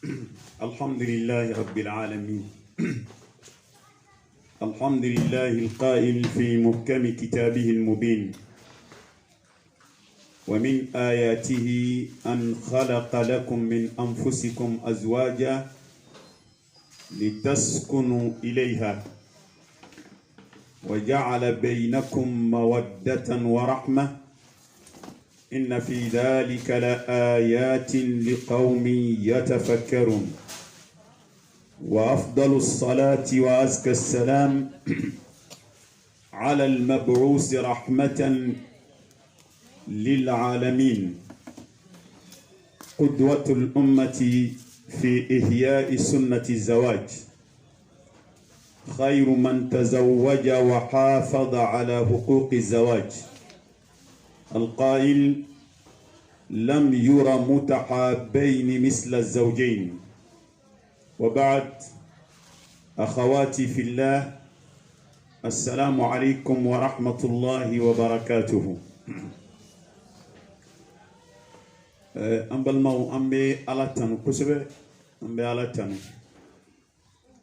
الحمد لله رب العالمين. الحمد لله القائل في محكم كتابه المبين: ومن آياته أن خلق لكم من أنفسكم أزواجا لتسكنوا إليها وجعل بينكم مودة ورحمة إن في ذلك لآيات لقوم يتفكرون. وأفضل الصلاة وأزكى السلام على المبعوث رحمة للعالمين، قدوة الأمة في إحياء سنة الزواج، خير من تزوج وحافظ على حقوق الزواج، القائل: لم ير متحابين مثل الزوجين. وبعد، أخواتي في الله، السلام عليكم ورحمة الله وبركاته. أمبالمو أمبي على تنو كسبة أمبي على تنو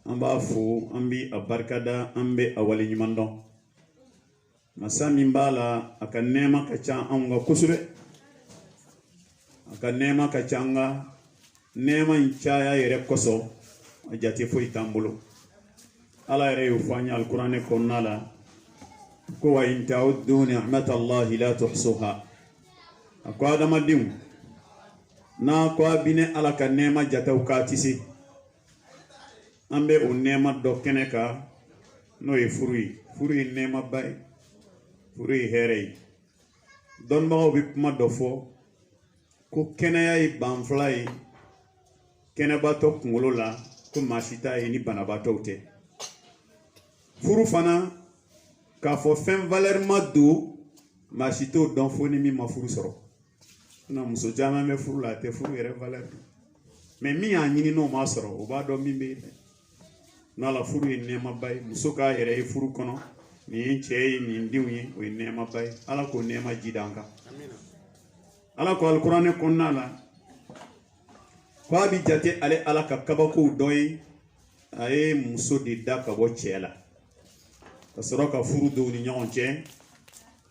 أمبا أفو أمبي أبركدا أمبي أولي نماندو مسامي مبالا أكنيما كچان أمغا كسبة أكنيما كچانغا نيما إنشايا يركسو أجاتي فوي تامبولو على يريو فاني القرآن كونالا كوا إن تعدوا نعمة الله لا تحصوها. أكو آدم الدين na kwa bine ala ka nema jataw ka tisi ambe o nema do keneka no e furi nema bay furi herey don ma obi kuma do fo ko kenaya i banflay kenaba to kungolola ko mashita e ni banabato te furu fana ka fo fen valeur madou mashito don fo ni mi ma furu soro na muso jama me furu la te furu yere valeur mais mi ya nyini no ma soro o ba do mi be na la furu ne ma bay muso ka yere furu kono ni chei ni ndiwi o ne ma bay ala ko ne ma jidanga amina ala ko alquran ko nala ko bi jate ale ala ka kabako doy ay muso di daka bo chela ka soro ka furu do ni nyonche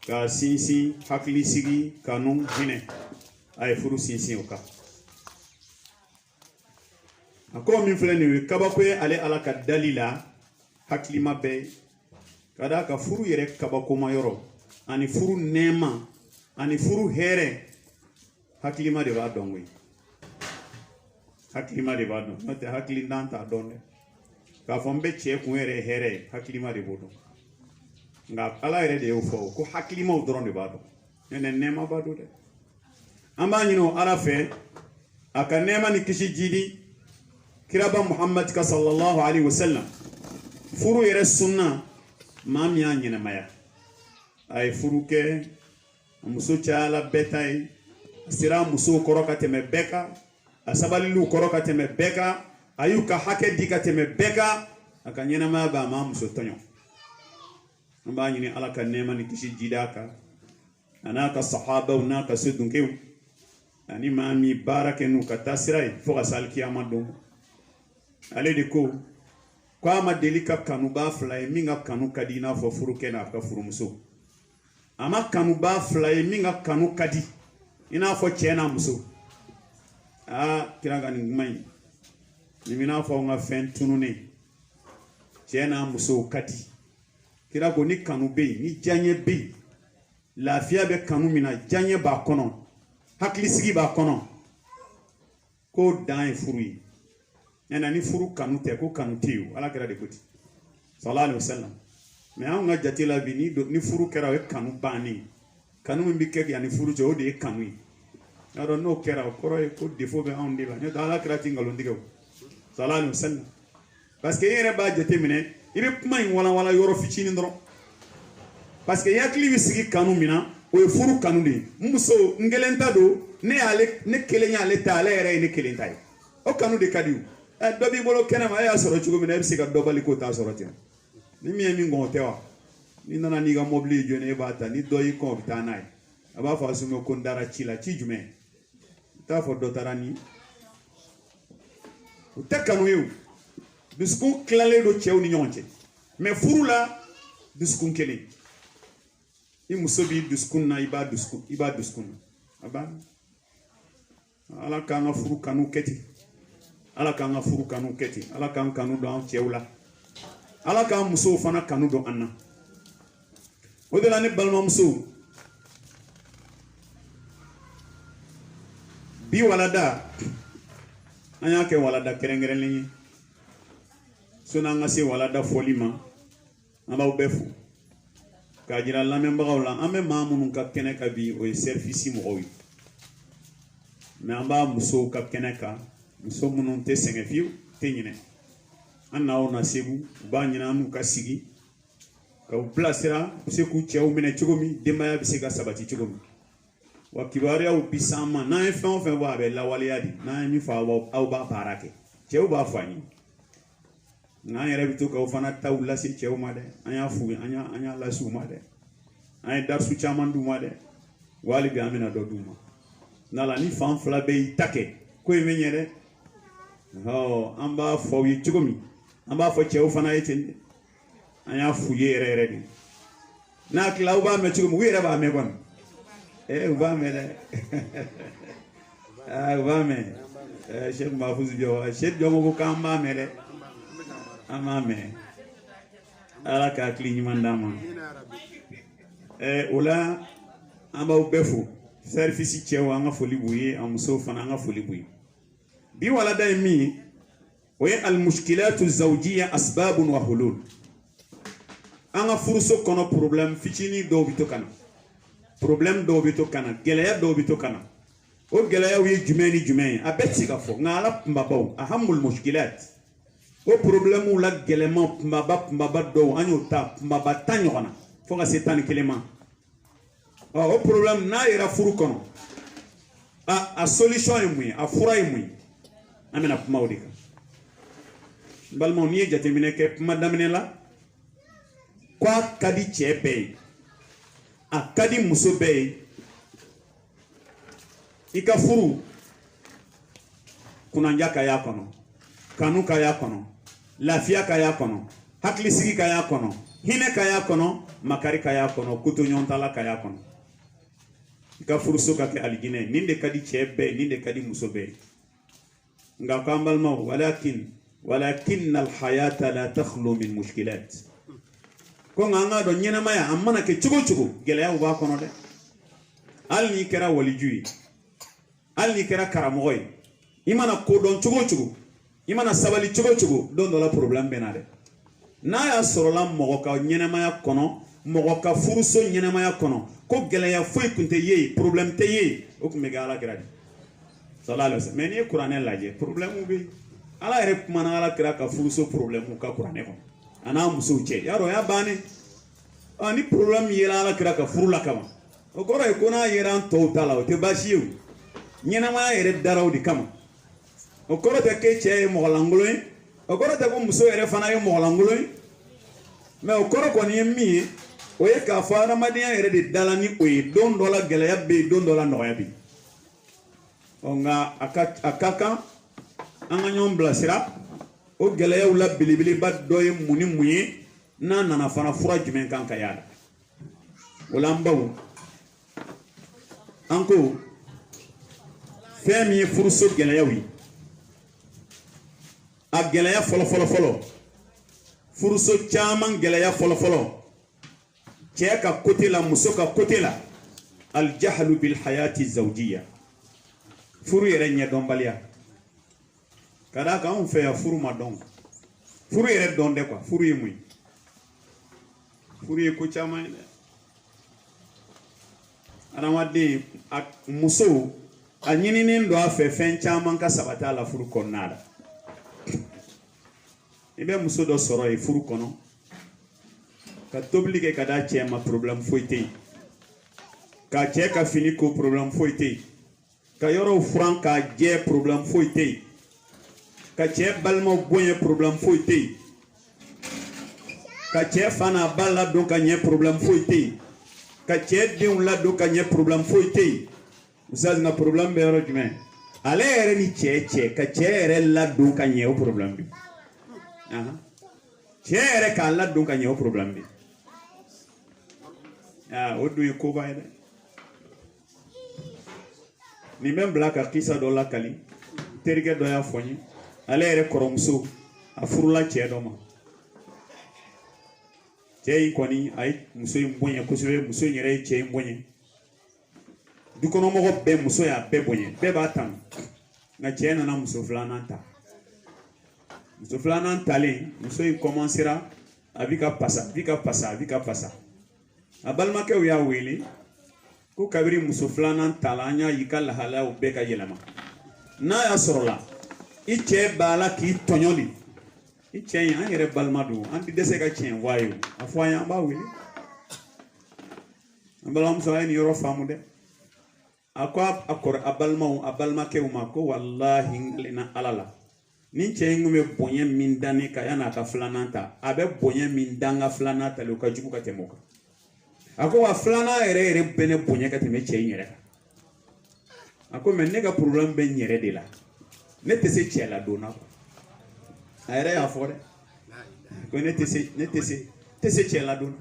ka sinsi hakli sigi kanum hine ay furu sinsin oka ako min fleni kabako ale ala ka dalila haklima be kada ka furu yere kabako mayoro ani furu nema ani furu here haklima de ba dongwe haklima de ba don note hakli ndanta donne ka fombe che ku yere here haklima de bodo nga ala yere de ufo ko haklima udron de ba do nene nema ba do de amba nyino ala fe aka nema ni kishi jidi kiraba Muhammad ka sallallahu alaihi wasallam furu yere sunna mami anyina maya ay furu ke muso chala betay sira muso koroka teme beka asabalilu koroka teme beka ayuka hake dika teme beka aka nyina ma ba ma muso tonyo amba nyini ala ka nema ni kishi jidaka anaka sahaba unaka sudunkew ani mami barake nu katasirai foka salki amado ale de ko kwa ma delika kanu ba fly minga kanu kadina fo furu kena ka furu muso ama kanu ba fly minga kanu kadi ina fo chena muso kiranga ni mai ni mina fo nga fen tunune chena muso kadi kirago ni kanu be ni janye be lafia be kanu mina janye ba kono hakli sigi ba kono ko dan furu nena ni furu kanu te ko kanu tiu ala kera de koti sallallahu alaihi wasallam me an nga jatila bi ni furu kera we kanu bani kanu mbi ke ya ni furu jo de kanu ya do no kera ko ro ko defo be on diba ne ala kera tingalo ndigo sallallahu alaihi wasallam parce que yere ba jate mine ibe kuma in wala yoro ficini ndoro parce que yakli wi sigi kanu mina o furu kanu de muso ngelenta do ne ale ne kelenya ale ta ale yere ne kelenta o kanu de kadiu dobi bolo kenama ya soro chugo mina ebisi ka dobali ko ta soro tin ni mi emi ngotewa ni nana ni ga mobli jone bata ni doyi ko bitanai aba fa sumo ko ndara chila chijume ta fo dotarani u tɛ kanu ye o dusukun tilalen don cɛw ni ɲɔgɔn cɛ mais furu la dusukun kelen i muso b'i dusukun na i b'a dusukun na a banna ala k'an ka furu kanu kɛ ten ala k'an ka furu kanu kɛ ten ala k'an kanu don an cɛw la ala k'an musow fana kanu don an na o de la ne balimamusow bi walada an y'a kɛ walada kɛrɛnkɛrɛnlen ye sɔni an ka se walada fɔli ma an b'aw bɛɛ fo k'a jira lamɛnbagaw la an bɛ maa minnu ka kɛnɛ kan bi o ye serivisi mɔgɔw ye mais an b'a musow ka kɛnɛ kan muso minnu tɛ sɛgɛn fiyewu tɛ ɲinɛ an n'aw na segu u b'a ɲini an n'u ka sigi ka u bilasira u bɛ se k'u cɛw minɛ cogo min denbaya bɛ se ka sabati cogo min wa kibaruyaw bi s'an ma n'an ye fɛn o fɛn fɔ a bɛ lawaleya de n'an ye min fɔ aw b'a baara kɛ cɛw b'a fɔ an ye nka an yɛrɛ bɛ to k'aw fana taw lase cɛw ma dɛ an y'a f'u ye an y'a lase u ma dɛ an ye darisu caman d'u ma dɛ wa hali bi an bɛna dɔ d'u ma n'ala ni fan fila bɛ y'i ta kɛ ko in bɛ ɲɛ dɛ an b'a fɔ aw ye cogo min an b'a fɔ cɛw fana ye ten dɛ an y'a f'u ye yɛrɛ yɛrɛ de n'a tila aw b'a mɛn cogo min u yɛrɛ b'a mɛn kɔni u b'a mɛn dɛ u b'a mɛn Cheikh Mahfouz Diaw Cheikh Diaw ko k'an b'a mɛn dɛ an b'a mɛn ala ka hakili ɲuman d'an ma o la an b'aw bɛɛ fo service cɛw an ka foli b'u ye an musow fana an ka foli b'u ye bi walada ye min ye o ye almushkilatu zawjiya asbabun wa hulul an ka furuso kɔnɔ problème fitinin dɔw bɛ to ka na problème dɔw bɛ to ka na gɛlɛya dɔw bɛ to ka na o gɛlɛyaw ye jumɛn ni jumɛn ye a bɛɛ tɛ se ka fɔ nka ala kunbabaw ahamul mushkilat o problème la gɛlɛman kunbaba dɔw an y'o ta kunbaba 10 ɲɔgɔn na fo ka se 11 ma o problème n'a yɛrɛ furu kɔnɔ a solution ye mun ye a fura ye mun ye an bɛna kuma o de kan balimaw n'i ye jateminɛ kɛ kuma daminɛ la k'a ka di cɛ bɛɛ ye a ka di muso bɛɛ ye i ka furu kunanja ka y'a kɔnɔ kanu ka y'a kɔnɔ lafiya ka y'a kɔnɔ hakilisigi ka y'a kɔnɔ hinɛ ka y'a kɔnɔ makari ka y'a kɔnɔ kotoɲɔgɔntala ka y'a kɔnɔ i ka furuso ka kɛ alijinɛ nin de ka di cɛ bɛɛ nin de ka di muso bɛɛ nka k'an balimaw walakin alhayata la takhlu min mushkilat ko nka an k'a dɔn ɲɛnamaya a mana kɛ cogo cogo gɛlɛyaw b'a kɔnɔ dɛ hali n'i kɛra waliju ye hali n'i kɛra karamɔgɔ ye i mana kodɔn cogo cogo i mana sabali cogo cogo don dɔ la problème bɛ na dɛ n'a y'a sɔrɔla mɔgɔ ka ɲɛnamaya kɔnɔ mɔgɔ ka furuso ɲɛnamaya kɔnɔ ko gɛlɛya foyi tun tɛ ye yen problème tɛ ye yen o tun bɛ kɛ alakira de sallallahu alaihi wasallam mais n'i ye kuranɛ lajɛ problème bɛ yen ala yɛrɛ kumana alakira ka furuso problème ka kuranɛ kɔnɔ a n'a musow cɛ yarɔ o y'a bannen ni problème yera alakira ka furu la kama o kɔrɔ ye ko n'a yera an tɔw ta la o tɛ baasi ye o ɲɛnamaya yɛrɛ dara o de kama o kɔrɔ tɛ k'e cɛ ye mɔgɔ lankolon ye o kɔrɔ tɛ ko muso yɛrɛ fana ye mɔgɔ lankolon ye mais o kɔrɔ kɔni ye min ye o ye k'a fɔ adamadenya yɛrɛ de dala ni o ye don dɔ la gɛlɛya bɛ yen don dɔ la nɔgɔya bɛ yen nka a ka kan an ka ɲɔgɔn bilasira o gɛlɛyaw la belebeleba dɔ ye mun ni mun ye n'a nana fana fura jumɛn kan ka y'a la o la an baw an ko fɛn min ye furuso gɛlɛyaw ye a gɛlɛya fɔlɔ furuso caman gɛlɛya fɔlɔ cɛ ka côté la muso ka côté la aljahlu bil hayati zawjiya furu yɛrɛ ɲɛdɔnbaliya ka d'a kan anw fɛ yan furu ma dɔn furu yɛrɛ dɔn dɛ quoi furu ye mun ye furu ye ko caman ye dɛ adamaden muso a ɲininen don a fɛ fɛn caman ka sabati a la furu kɔnɔna la i bɛ muso dɔ sɔrɔ yen furu kɔnɔ ka tobili kɛ ka d'a cɛ ma problème foyi tɛ yen ka cɛ ka fini ko problème foyi tɛ yen ka yɔrɔw furan k'a jɛ problème foyi tɛ yen ka cɛ balimaw bonya problème foyi tɛ yen ka cɛ fa n'a ba ladon ka ɲɛ problème foyi tɛ yen ka cɛ denw ladon ka ɲɛ problème foyi tɛ yen ustaz nka problème bɛ yɔrɔ jumɛn ale yɛrɛ ni cɛ ka cɛ yɛrɛ ladon ka ɲɛ o problème bi cɛ yɛrɛ k'a ladon ka ɲɛ o problème bi o dun ye koba ye dɛ nin bɛ bila ka kisa dɔ lakali terikɛ dɔ y'a fɔ n ye ale yɛrɛ kɔrɔmuso a furula cɛ dɔ ma cɛ in kɔni a ye muso in bonya kosɛbɛ muso in yɛrɛ ye cɛ in bonya dukɔnɔmɔgɔ bɛɛ muso y'a bɛɛ bonya bɛɛ b'a tanu nka cɛ nana muso filanan ta muso filanan talen muso in commencera a bɛ ka pasa a balimakɛw y'a wele ko kabiri muso filanan tala an y'a y'i ka lahalayaw bɛɛ ka yɛlɛma n'a y'a sɔrɔ la i cɛ b'a la k'i tɔɲɔ de i cɛ in an yɛrɛ balima don an tɛ dɛsɛ ka tiɲɛ fɔ a ye a fɔ an ye an b'a wele an balimamuso a ye nin yɔrɔ faamu dɛ a ko a balimaw a balimakɛw ma ko walahi n tilenna ala la ni cɛ in kun bɛ bonya min da ne kan yan'a ka filanan ta a bɛ bonya min da n ka filanan tali o ka jugu ka tɛmɛ o kan a ko wa filanan yɛrɛ bɛ ne bonya ka tɛmɛ cɛ in yɛrɛ kan a ko mɛ ne ka problème bɛ n yɛrɛ de la ne tɛ se cɛ ladonna a yɛrɛ y'a fɔ dɛ ko ne tɛ se cɛ ladonna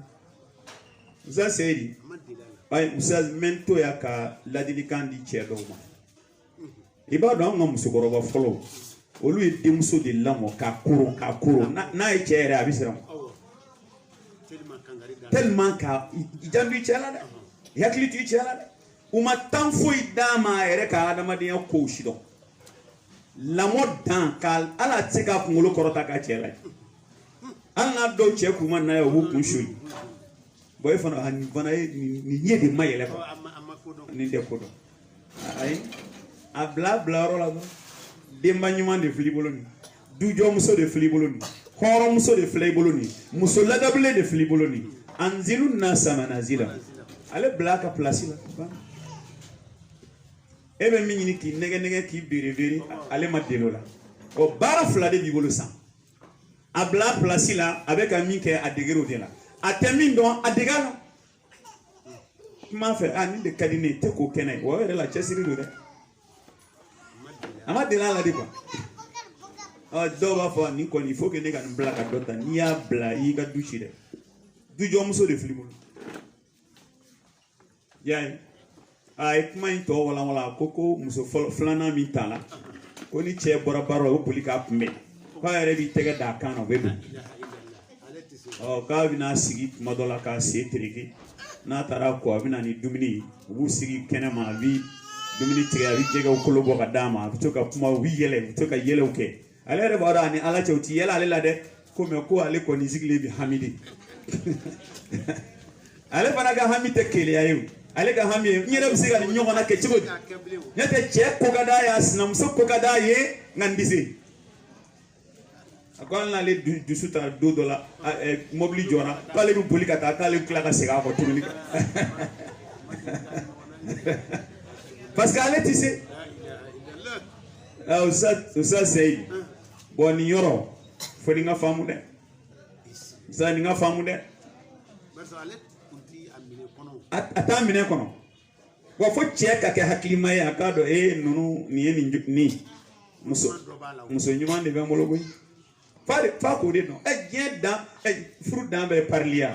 Usa Seydi ay Usa mento ya ka ladilikan di cɛ dɔw ma i b'a dɔn an ka musokɔrɔba fɔlɔ olu ye denmuso de lamɔ k'a koro n'a ye cɛ yɛrɛ a bɛ siran tellement ka jandu i cɛ la dɛ i hakili to i cɛ la dɛ u ma tan foyi d'a ma a yɛrɛ ka adamadenya kow si dɔn lamɔ dan ka ala tɛ se k'a kunkolo kɔrɔta k'a cɛ la hali n'a dɔw cɛ kun ma n'a ye o b'u kun soyi bon e fana nin fana ye nin ɲɛ de ma yɛlɛ quoi nin tɛ ko dɔn ayi a bila yɔrɔ la dɔrɔn denba ɲuman de filɛ i bolo nin dujɔmuso de filɛ i bolo nin hɔrɔnmuso de filɛ i bolo nin muso ladabilen de filɛ i bolo nin anzilu nasa manazila ale bila a ka place la e bɛ min ɲini k'i nɛgɛ k'i berebere ale ma deli o la o baara fila de b'i bolo san a bila place la a bɛ ka min kɛ a degera o de la a tɛ min dɔn a deg'a la kuma fɛ nin de ka di ne ye tɛ k'o kɛnɛ ye o yɛrɛ la cɛsiri don dɛ a ma deli a la de quoi dɔw b'a fɔ nin kɔni il faut que ne ka nin bila ka dɔ ta n'i y'a bila i y'i ka du ci dɛ dujɔmuso de filɛ i bolo y'a ye a ye kuma in tɔ walanwalan ko muso filanan min ta la ko ni cɛ bɔra baara la o boli k'a kunbɛn k'a yɛrɛ b'i tɛgɛ d'a kan na o bɛ don k'a bɛna sigi tuma dɔ la k'a sen tereke n'a taara kɔ a bɛna ni dumuni ye u b'u sigi kɛnɛma a bɛ dumuni tigɛ a bɛ jɛgɛw kolo bɔ ka d'a ma a bɛ to ka kuma u bɛ yɛlɛ u bɛ to ka yɛlɛw kɛ ale yɛrɛ b'a dɔn ani ala cɛ u ti yɛlɛ ale la dɛ ko mɛ ko ale kɔni sigilen bɛ hami de ale fana ka hami tɛ keleya ye ale ka hami ye n yɛrɛ bɛ se ka nin ɲɔgɔn na kɛ cogo di ne tɛ cɛ ko ka d'a ye a sinamuso ko ka d'a ye nka n tɛ se a ko hali n'ale dusu ta don dɔ la mobili jɔra k'ale bɛ boli ka taa k'ale tila ka segin a kɔ tuguni parce que ale tɛ se Usa Seydi bon nin yɔrɔ fo ni n ka faamu dɛ Usa nin ka faamu dɛ a t'a minɛ kɔnɔ wa fo cɛ ka kɛ hakilima ye a k'a dɔn ninnu nin ye nin muso ɲuman de bɛ n bolo koyi fa k'o de dɔn diɲɛ dan furu dan bɛ pariliya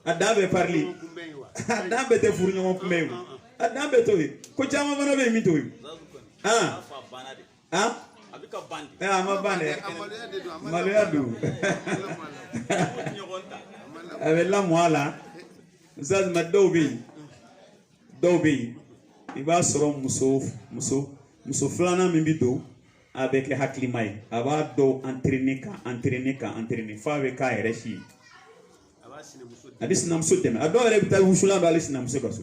a dan bɛ parili a dan bɛ tɛ furu ɲɔgɔn kunbɛn ye a dan bɛ to yen ko caman fana bɛ yen min to yen a ma ban dɛ maloya don a bɛ lamɔ a la zazima dɔw bɛ yen i b'a sɔrɔ muso filanan min bɛ don a bɛ kɛ hakilima ye a b'a dɔw entraîner f'a bɛ k'a yɛrɛ si ye a bɛ sinamuso dɛmɛ a dɔw yɛrɛ bɛ taa wusulan don ale sinamuso ka so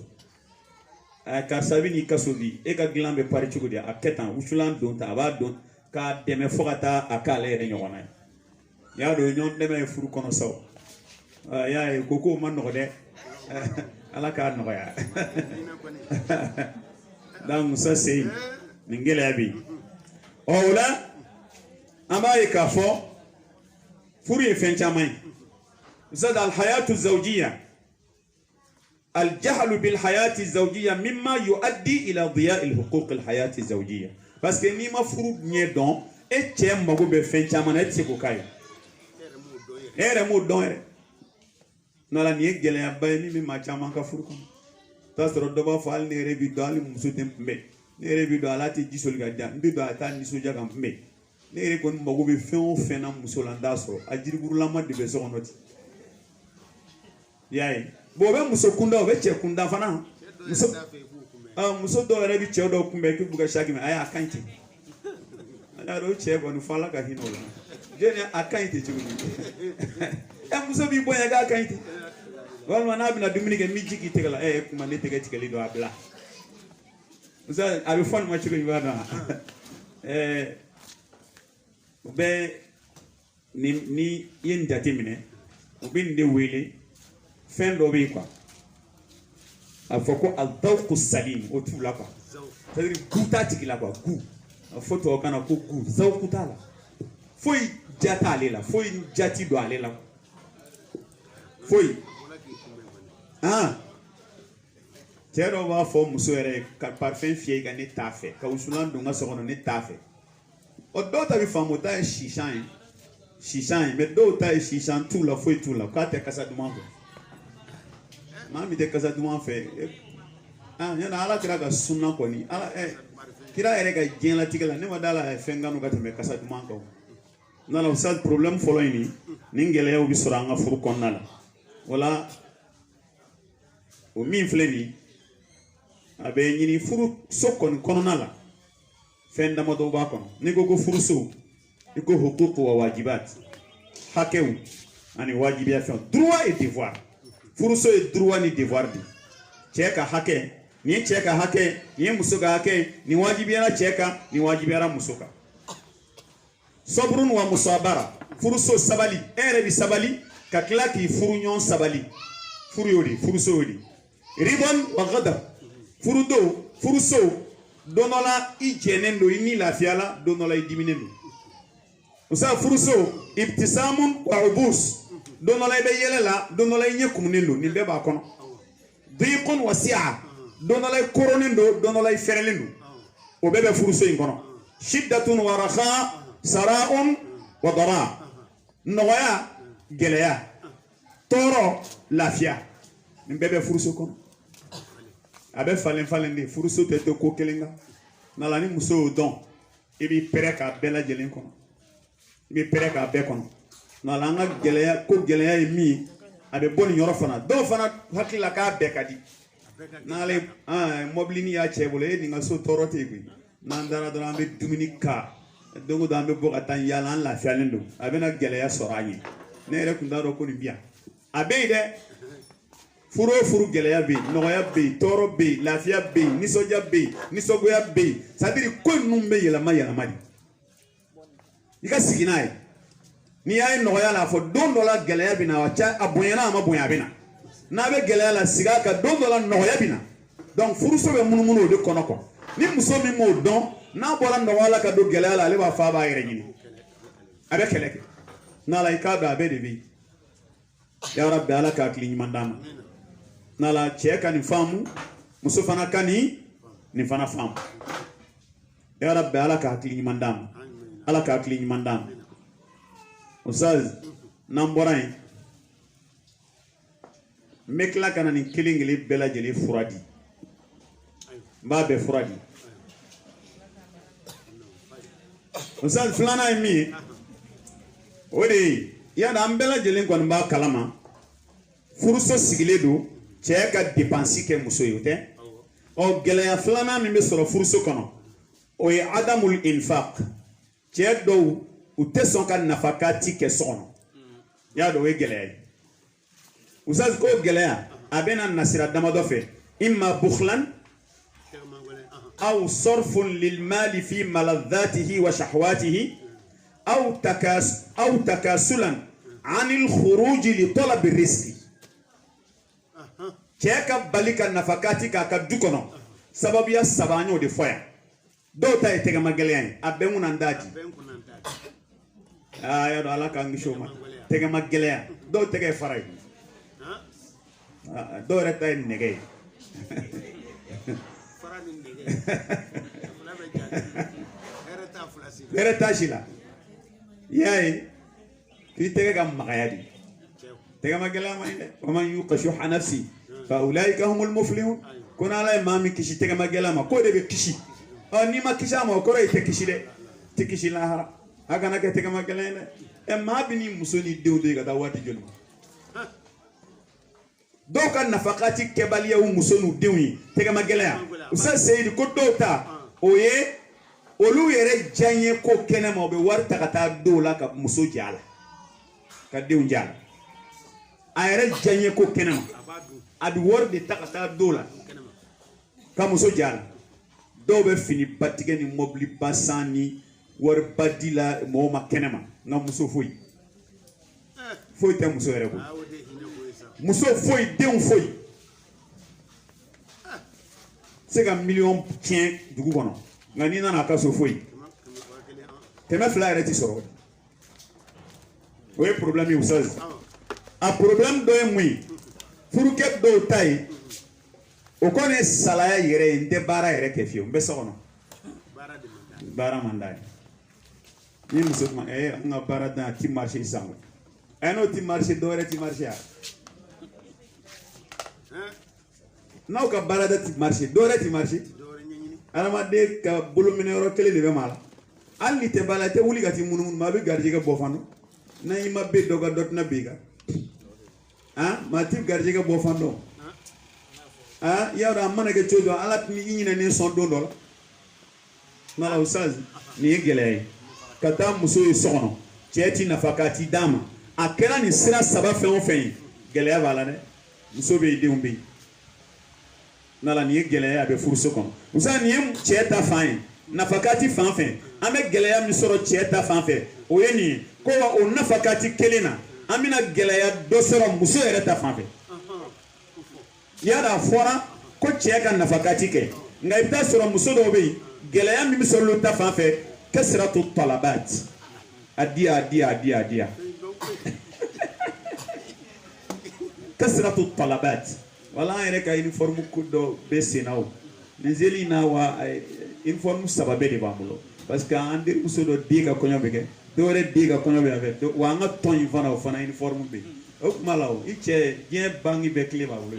karisa bɛ n'i ka so bi e ka dilan bɛ pari cogo di a kɛ tan wusulan don ta a b'a dɔn k'a dɛmɛ fo ka taa a k'ale yɛrɛ ɲɔgɔnna ye i y'a dɔn ɲɔgɔn dɛmɛ ye furu kɔnɔ sa o y'a ye ko ma nɔgɔ dɛ ala k'a nɔgɔya donc Usa Seydi nin gɛlɛya bɛ yen o la an b'a ye k'a fɔ furu ye fɛn caman ye Usa alhayatu zawjiya الجهل بالحياة الزوجية مما يؤدي إلى ضياء الحقوق الحياة الزوجية parce que ni ma furu nye don e che mago be fen chama na tse ko kai ere mo don ere no la ni gele ya bay ni ma chama ka furu ko tasro do ba fal ne re bi dal muso tem mbe ne re bi do ala ti jisol ga da mbi do ata ni so jaga mbe ne re kon mago be fen o fen na muso la ndasro ajiri burula ma de be so onoti yayi bobe muso kunda obe che kunda fana muso do re bi che do kumbe ki buga shagi me aya kanti ala do che bonu fala ka hinola jeni akanti chugu muso bi boya ga kanti wal mana bi na dumini ke mi jigi tegala kuma ne tege tikeli do abla muso abi fon ma chugu bana be ni yen datimine ubin de wele fin do bi quoi afoko al-dawq salim o tout là quoi c'est-à-dire guta tigila quoi gu photo kana ko gu zawquta la foi jata ale la foi jati do ale la foi tero wa fo muso ere ka parfum fie ga ne tafe ka usulan do nga sokono ne tafe o do ta bi famota shishan mais do ta shishan tout la foi tout la ka te kasa dumango mami de kasa duma fe yana ala kira ga sunna ko ni ala kira ere ga jela tigala ne madala fenganu ga teme kasa duma ko na la usal problem folo ini ningele yo bisura nga furu konnala wala o min fleni abe nyini furu sokon kononala fenda modo ba kono ni go furu so iko hukuku wa wajibat hakew ani wajibiya fe droit et devoir furuso e droit ni devoir di cheka hake ni cheka hake ni musuga hake ni wajibiara cheka ni wajibiara musuka sabrun wa musabara furuso sabali ere bi sabali ka klaki furunyon sabali furuyodi furuso yodi ribon wa ghadab furuso donola ijenendo ini lafiala donola idiminendo usa furuso ibtisamun wa ubus donola be yelela donola nyekumnendo ni be ba kono diqun wasi'a donola koronendo donola ferelendo o bebe furuso ingono shiddatun wa raha sara'un wa dara noya geleya toro lafia ni bebe furuso kono abe falen de furuso tete ko kelenga nala ni muso don ibi pereka bela jelen kono ibi pereka be kono na langa geleya ko geleya mi abe boni yoro fana do fana hakila ka be kadi na le moblini ya chebole ni nga so torote gui na ndara do ambe dominika dongo do ambe boka tan yala la fialendo abe na geleya sorani ne re kunda do ko ni bia abe de furu geleya be noya be toro be lafia be nisoja be nisogoya be sadiri ko numbe yela madi ika siginai ni ay noya la fo dondo la geleya bina wacha abonyana ma bonya bina na be geleya la siga ka dondo la noya bina donc furuso be munumuno de konoko ni muso mi mo don na bola noya la ka do geleya la le ba fa ba yere nyini abe keleke na la ikaba be de bi ya rabbi ala ka akli nyimandama na la cheka ni famu muso fana kani ni fana famu ya rabbi ala ka akli nyimandama ala ka akli nyimandama usaz namborain mekla kana ni kilingili bela jeli furadi ba be furadi usaz flana mi odi ya da ambela jeli kon ba kalama furuso sigiledo cheka depensi ke muso yote o gelaya flana mi be soro furuso kono o ya adamul infaq chedo uteson kan nafakati ke sono ya do we gelaya usaz ko gelaya abena nasira damado fe imma bukhlan aw sarfun lil mal fi maladhatihi wa shahwatihi aw takasulan an al khuruj li talab al rizq cheka balika nafakati ka dukono sababu ya sabanyo de foya do ta etega magelyan abemu nandaji ya do ala ka ngisho ma tega magelya do tega faray dɔw yɛrɛ ta ye nɛgɛ ye hɛrɛ t'a si la i y'a ye k'i tɛgɛ ka magaya de tɛgɛ ma gɛlɛya ma ye dɛ wa man yuqa shuhha nafsi fa ulaika humul muflihun ko n'Ala ye maa min kisi tɛgɛ ma gɛlɛya ma k'o de bɛ kisi n'i ma kisi a ma o kɔrɔ ye i tɛ kisi dɛ tɛ kisi lahara a kana kɛ tɛgɛ ma gɛlɛya ye dɛ maa bɛ ni muso ni denw de ka taa waati joli ma dɔw ka nafakati kɛbaliya u muso n'u denw ye tɛgɛ ma gɛlɛya Ustaz Seyid ko dɔw ta o ye olu yɛrɛ diyaɲe ko kɛnɛ ma u bɛ wari ta ka taa dɔw la ka muso jɛ a la ka denw jɛ a la a yɛrɛ diyaɲe ko kɛnɛ ma a bɛ wari de ta ka taa dɔw la ka muso jɛ a la dɔw bɛ fini ba tigɛ ni mobili ba san ni wari ba di la mɔgɔw ma kɛnɛ ma nka muso foyi foyi tɛ muso yɛrɛ bolo muso foyi denw foyi se ka miliyɔn tiɲɛ dugu kɔnɔ nka n'i nana a ka so foyi kɛmɛ fila yɛrɛ ti sɔrɔ o ye problème ye Ustaz a problème dɔ ye mun ye furukɛ dɔw ta ye o kɔni ye salaya yɛrɛ ye n tɛ baara yɛrɛ kɛ fiyewu n bɛ so kɔnɔ baara man d'a ye ni muso kuma an ka baara dan a ti marché sisan n'o ti marché dɔ wɛrɛ ti marché a n'aw ka baara da ti marché dɔ wɛrɛ ti marché adamaden ka bolominɛ yɔrɔ kelen de bɛ maa la hali ni tɛ baara la i tɛ wuli ka t'i munumunu maa bɛ garijɛgɛ bɔ fan dɔ n'a i ma bɛ dɔ ka dɔ tɛna bɛn i kan maa ti garijɛgɛ bɔ fan dɔ i y'a dɔn a mana kɛ cogo dɔ ala tɛna i ɲinɛnen sɔn don dɔ la nka Ustaz nin ye gɛlɛya ye ka taa muso ye so kɔnɔ cɛ ti nafa k'a ti d'a ma a kɛra nin sira saba fɛn o fɛn ye gɛlɛya b'a la dɛ muso bɛ yen denw bɛ yen n'ala nin ye gɛlɛya ye a bɛ furuso kɔnɔ Ustaz nin ye cɛ ta fan ye nafakati fan fɛ an bɛ gɛlɛya min sɔrɔ cɛ ta fan fɛ o ye nin ye ko wa o nafakati kelen na an bɛna gɛlɛya dɔ sɔrɔ muso yɛrɛ ta fan fɛ yala a fɔra ko cɛ ka nafakati kɛ nka i bɛ taa sɔrɔ muso dɔw bɛ yen gɛlɛya min bɛ sɔrɔ olu ta fan fɛ kasratu talabat a diya kasratu talabat wala an yɛrɛ ka uniforme ko dɔ bɛ sen na o nin seli in na wa uniforme saba bɛɛ de b'an bolo parce que an denmuso dɔ den ka kɔɲɔ bɛ kɛ dɔw yɛrɛ den ka kɔɲɔ bɛ yan fɛ wa an ka tɔn in fana o fana uniforme bɛ yen o kuma la o i cɛ diɲɛ bangi bɛɛ tile b'a bolo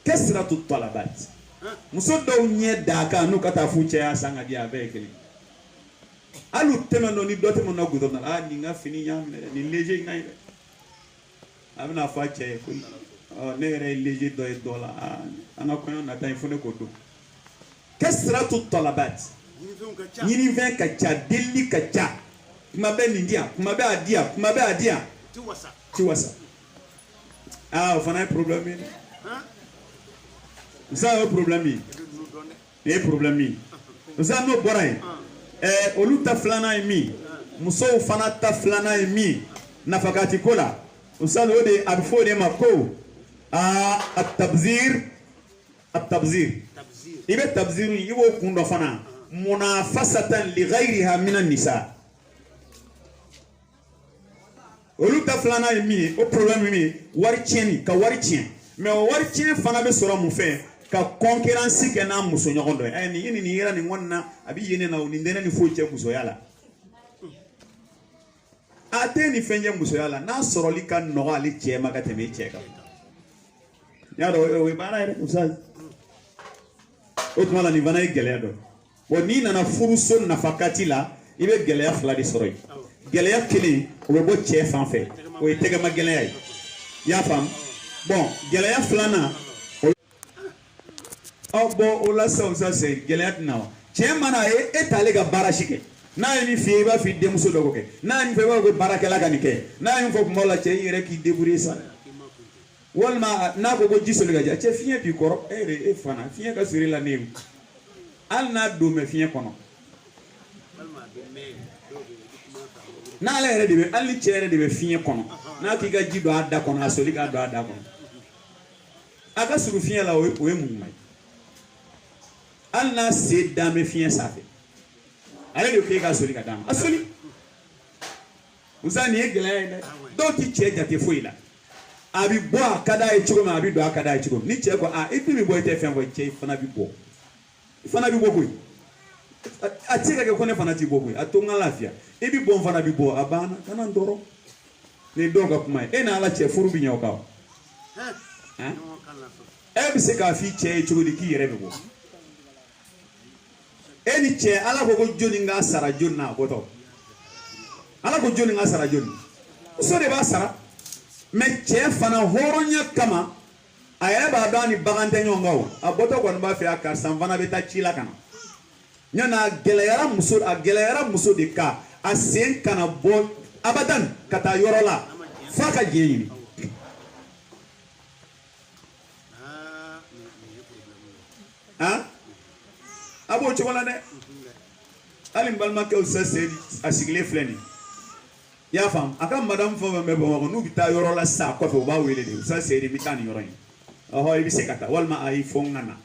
kasratu talabat muso dɔw ɲɛ d'a kan n'u ka taa f'u cɛ y'a san ka di a bɛɛ ye kelen hali u tɛmɛ dɔn ni dɔ tɛmɛ na goudron na nin ka fini y'a minɛ dɛ nin léger in ka ɲi dɛ a bɛna fɔ a cɛ ye ko ne yɛrɛ ye léger dɔ ye dɔ la an ka kɔɲɔ nata in fo ne k'o don kasratu talabat ɲinifɛn ka ca delili ka ca kuma bɛ nin di yan kuma bɛ a di yan kuma bɛ a di yan ti wasa o fana ye problème ye dɛ ça ye problème ye nin ye problème ye Ustaz n'o bɔra yen olu ta filanan ye min musow fana ta filanan ye min nafakati ko la Ustaz o de a bɛ fɔ o de ma ko at-tabzir i bɛ tabzir i b'o kun dɔ fana munafasatan li ghayriha min an-nisa olu ta filanan ye min ye o problème ye min ye wari tiɲɛni ka wari tiɲɛ mais o wari tiɲɛ fana bɛ sɔrɔ mun fɛ ka concurrence kɛ n'a muso ɲɔgɔn dɔ ye nin yera nin kɔni na a bɛ yen na o nin tɛ ne ni foyi cɛ musoya la a tɛ nin fɛn cɛ musoya la n'a sɔrɔli ka nɔgɔ ale cɛ ma ka tɛmɛ i cɛ kan y'a dɔn o ye baara yɛrɛ Ustaz o tuma la nin fana ye gɛlɛya dɔ wa n'i nana furuso nafakati la i bɛ gɛlɛya fila de sɔrɔ yen gɛlɛya kelen o bɛ bɔ cɛ fan fɛ o ye tɛgɛma gɛlɛya ye i y'a faamu bon gɛlɛya filanan bon o la sisan gɛlɛya tɛna wa cɛ mana ye e t'ale ka baara si kɛ n'a ye min f'i ye i b'a fɔ i denmuso dɔ k'o kɛ n'a ye min fɔ i b'a fɔ ko baarakɛla ka nin kɛ n'a ye min fɔ kuma la cɛ i yɛrɛ k'i débrouiller sa walima n'a ko ji soli ka ja cɛ fiɲɛ b'i kɔrɔ e yɛrɛ e fana fiɲɛ ka surun i la ne ye hali n'a don mɛ fiɲɛ kɔnɔ n'ale yɛrɛ de bɛ hali ni cɛ yɛrɛ de bɛ fiɲɛ kɔnɔ n'a k'i ka ji don a da kɔnɔ a soli k'a don a da kɔnɔ a ka surun fiɲɛ la o ye mun ma ye hali n'a sen dan bɛ fiɲɛ sanfɛ ale de k'e ka soli ka d'a ma a soli Ustaz nin ye gɛlɛya ye dɛ dɔw ti cɛ jate foyi la abi bo kada e chugo ma abi do kada e chugo ni che ko a ipi mi bo ite fen ko che fana bi bo ko a tika ke ko ne fana ti bo ko a to ngalafia e bi bo fana bi bo abana kana ndoro ni doga kuma e na ala che furu bi nyaw ka e bi se ka fi che chugo di ki yere be bo e ni che ala ko joni nga sara jonna ko to ala ko joni nga sara jonni so de ba sara me che fana horonya kama aya ba dani bagante nyongaw aboto ko ba fi akar san fana beta chila kana nyana geleyara muso de ka a sen kana bo abadan kata yorola faka jeyini abo chokola de alim balma ke usase asigle fleni ya fam aka madam fo me bo no bita yorola sa ko fe ba wele de usase de bitani yoro yi oho ibi sekata walma ay fongana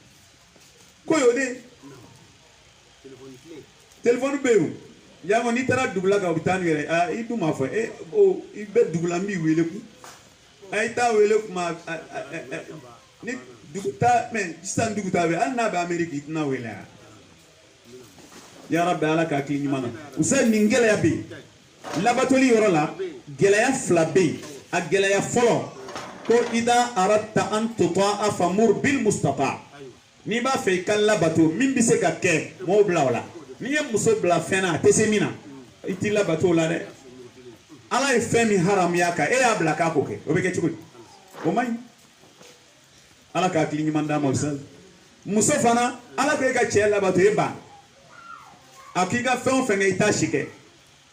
ko yo de téléphone beru yango ni tara dubla ka bitani yere i duma fo o ibe dubla mi wele ku ay ta wele ku ma ni duguta men stan duguta be anna ba amerika itna wele ya rabbi ala ka kili nyimana usay ningela ya be labatoli yorola gelaya flabe a gelaya folo ko ida aratta an tutaa famur bil mustata ni ba fe kan labato min bi se ka ke mo bla wala ni ye muso bla fena tesemina iti labato la de ala e femi haram yaka e ya bla ka ko ke o be ke chuko o mai ala ka kili nyimanda mo sal muso fana ala ko e ka che labato e ba akika fen fen e ta shike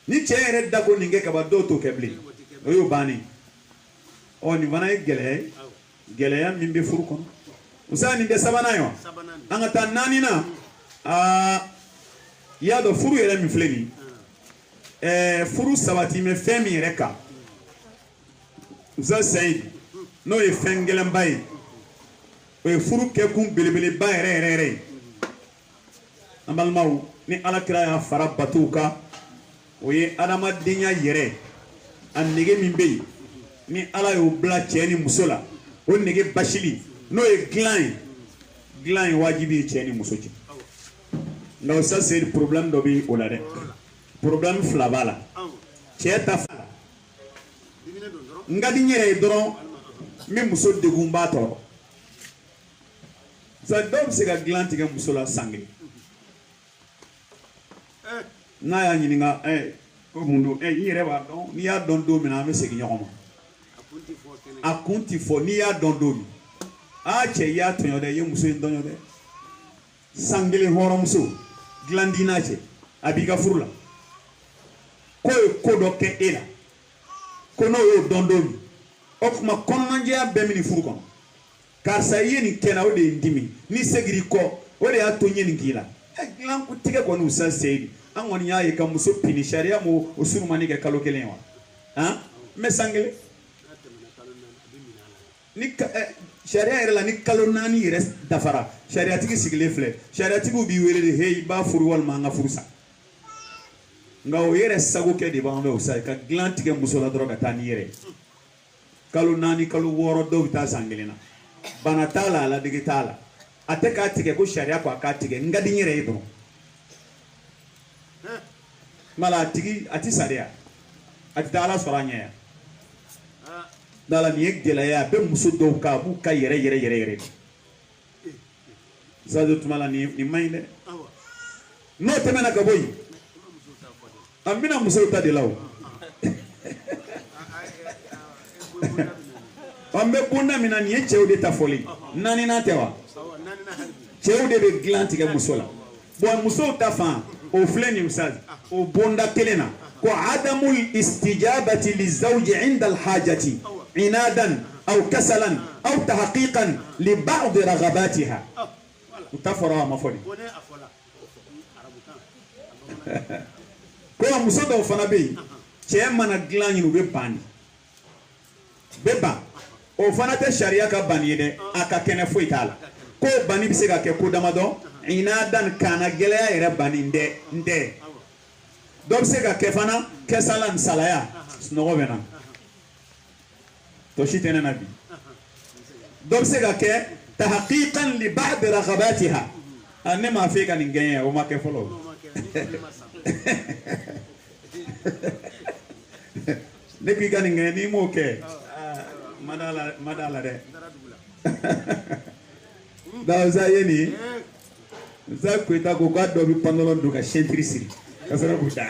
ni che ere dago ninge ka ba do to kebli o yo bani o ni wana gele ya mimbe furu kono usani de sabana yo anga ta nani na ya do furu yere mi fleni furu sabati me femi reka usa said no e fengelen bay o furu ke kum belebele bay re amal maw ni ala kira ya fara batuka oye adama denya yere an nege min be ni ala yo bla cheni musola o nege bashili no e glan wajibi cheni musoji no ça c'est le problème dobi olade problème flabala cheta ngadi nyere doron mi muso de gumba to ça dob se ga glan tiga musola sangi na ya nyininga ko mundu yire ba don ni ya don do mi na me segi nyoma akunti fo ni ya don do mi a che ya tonyo de ye muso ndonyo de sangile horo muso glandina che abiga furula ko do ke ela ko no yo don do mi okuma kono nje ya be mi ni furu kono kar sa yeni kena o de ndimi ni segiri ko o de ya tonye ni kila glan ku tige ko no sa seedi an woni yaye kam muso pini sharia mo o surmani ke kalo kelen wa me sangile ni sharia era la ni kalo nani yere dafara sharia tigi sigile fle sharia tigi bi wele de hey ba furu wal ma nga furusa nga o yere sago ke de ba o sai ka glan tige muso la droga tani yere kalo nani kalo woro do ta sangile na bana tala la digitala ateka tige ko sharia ko akatige ngadi yere ibro mala tigi ati sadia ati dala soranya dala ni gelaya be muso do ka bu ka yere zado tumala ni mainde no temena ka boy amina muso ta de lawo ambe bunda mina ni cheude ta foli nani na tewa cheude be glanti ke muso la bo muso ta fa o fleni usaz o bunda kelena ko adamul istijabati lizawji inda alhajati inadan aw kasalan aw tahqiqan li ba'd raghabatiha utafara ma fodi ko muso do fana be che mana glani no be bani beba o fana te sharia ka bani de aka kene foi tala ko bani bi se ka ke ko damado inadan kana gelaya ere bani nde do se ka ke fana kesalan salaya snogo bena توشيتنا نبي دوبسك كه تحقيقا لبعض رغباتها أنا ما فيك أن نجيا وما كفلو نبي كان نجيا نيمو كه مدالا ده دا زايني za kuita ko kwa do bi pantalon do ka sentrisiri kasara buta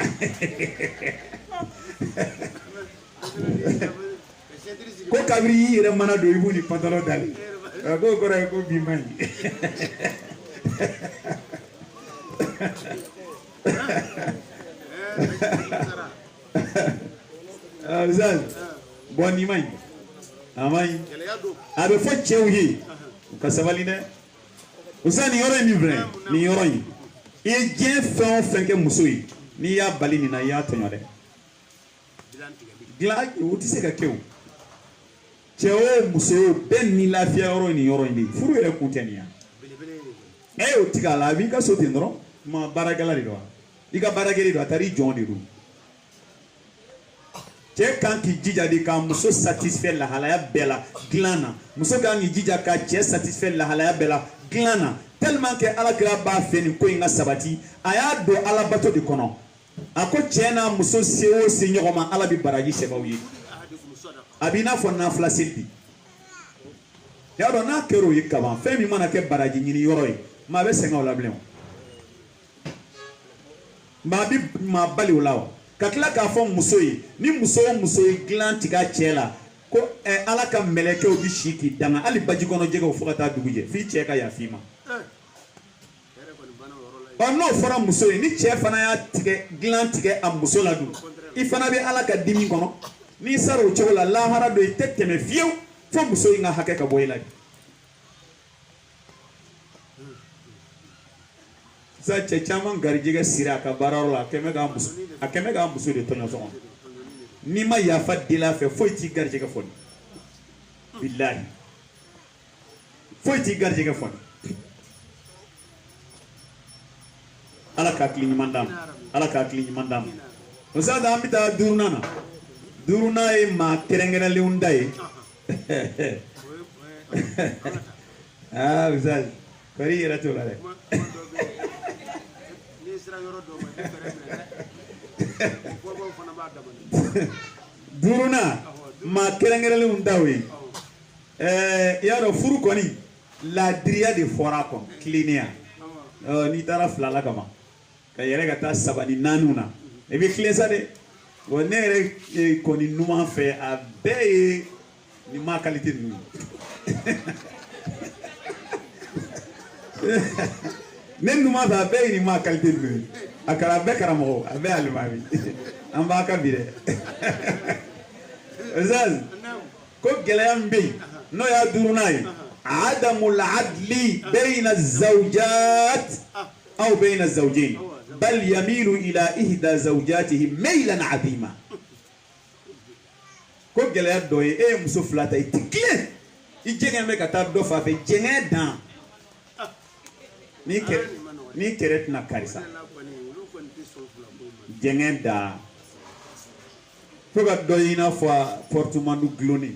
ko kabri yire mana do ibuni pantalon dali ko ko ra ko bi mani azal boni mani amai abe fo chewhi ka sabaline usani yoro ni vrai ni yoro yi e je fon fenke musoyi ni ya bali ni na ya tonyo de gla uti se ka kew chewo musoyo ben ni lafia yoro ni yoro ni furu ere kuntenia e o tika la bi ka so tindro ma baragala do iga barageli do atari jondi do che kan ki jija de ka muso satisfaire la halaya bela glana muso kan ki jija ka che satisfaire la halaya bela glana tellement que ala kira ba feni ko inga sabati aya do ala bato de kono ako chena muso sewo se nyogoma ala bi baraji sebawi abina fo na flasilbi ya do na kero yikaba femi mana ke baraji nyini yoroi ma be senga wala blem ma bi ma bali wala kakla ka fo muso yi ni muso yi glanti ka chela ko ala ka meleke obi shiki danga ali baji kono jego fukata duguje fi cheka ya fima no fora muso ni che fana ya tige glan tige am muso la du ifana be ala ka dimi kono ni saro chola la hara do teteme fiu fo muso nga hake ka boyla za che chama garjiga sira ka bararla keme ga muso de tonyo so ni ma ya fa dila fe fo ti garjiga foni billahi fo ti garjiga foni ala ka kli mandam usada ambita duruna e ma terengena leunda e usad kari era to la duruna ma terengena leunda we yaro furu koni la dria de fora kon clinia ni tara flala kama kayere gata sabani nanuna e bi klesa de wonere koni numa fe a be ni ma qualité nu nem numa ba be ni ma qualité nu akara be karamo abe almami amba ka bire azal ko gelayam be no ya durunai adamul adli bayna az-zawjat aw bayna az-zawjayn بل يميل إلى إحدى زوجاته ميلا عظيما ko gele doye e muso flata itikle ijenge me kata do fa fe jenge dan ni keret na karisa jenge da ko ga doye na fa portumandu gloni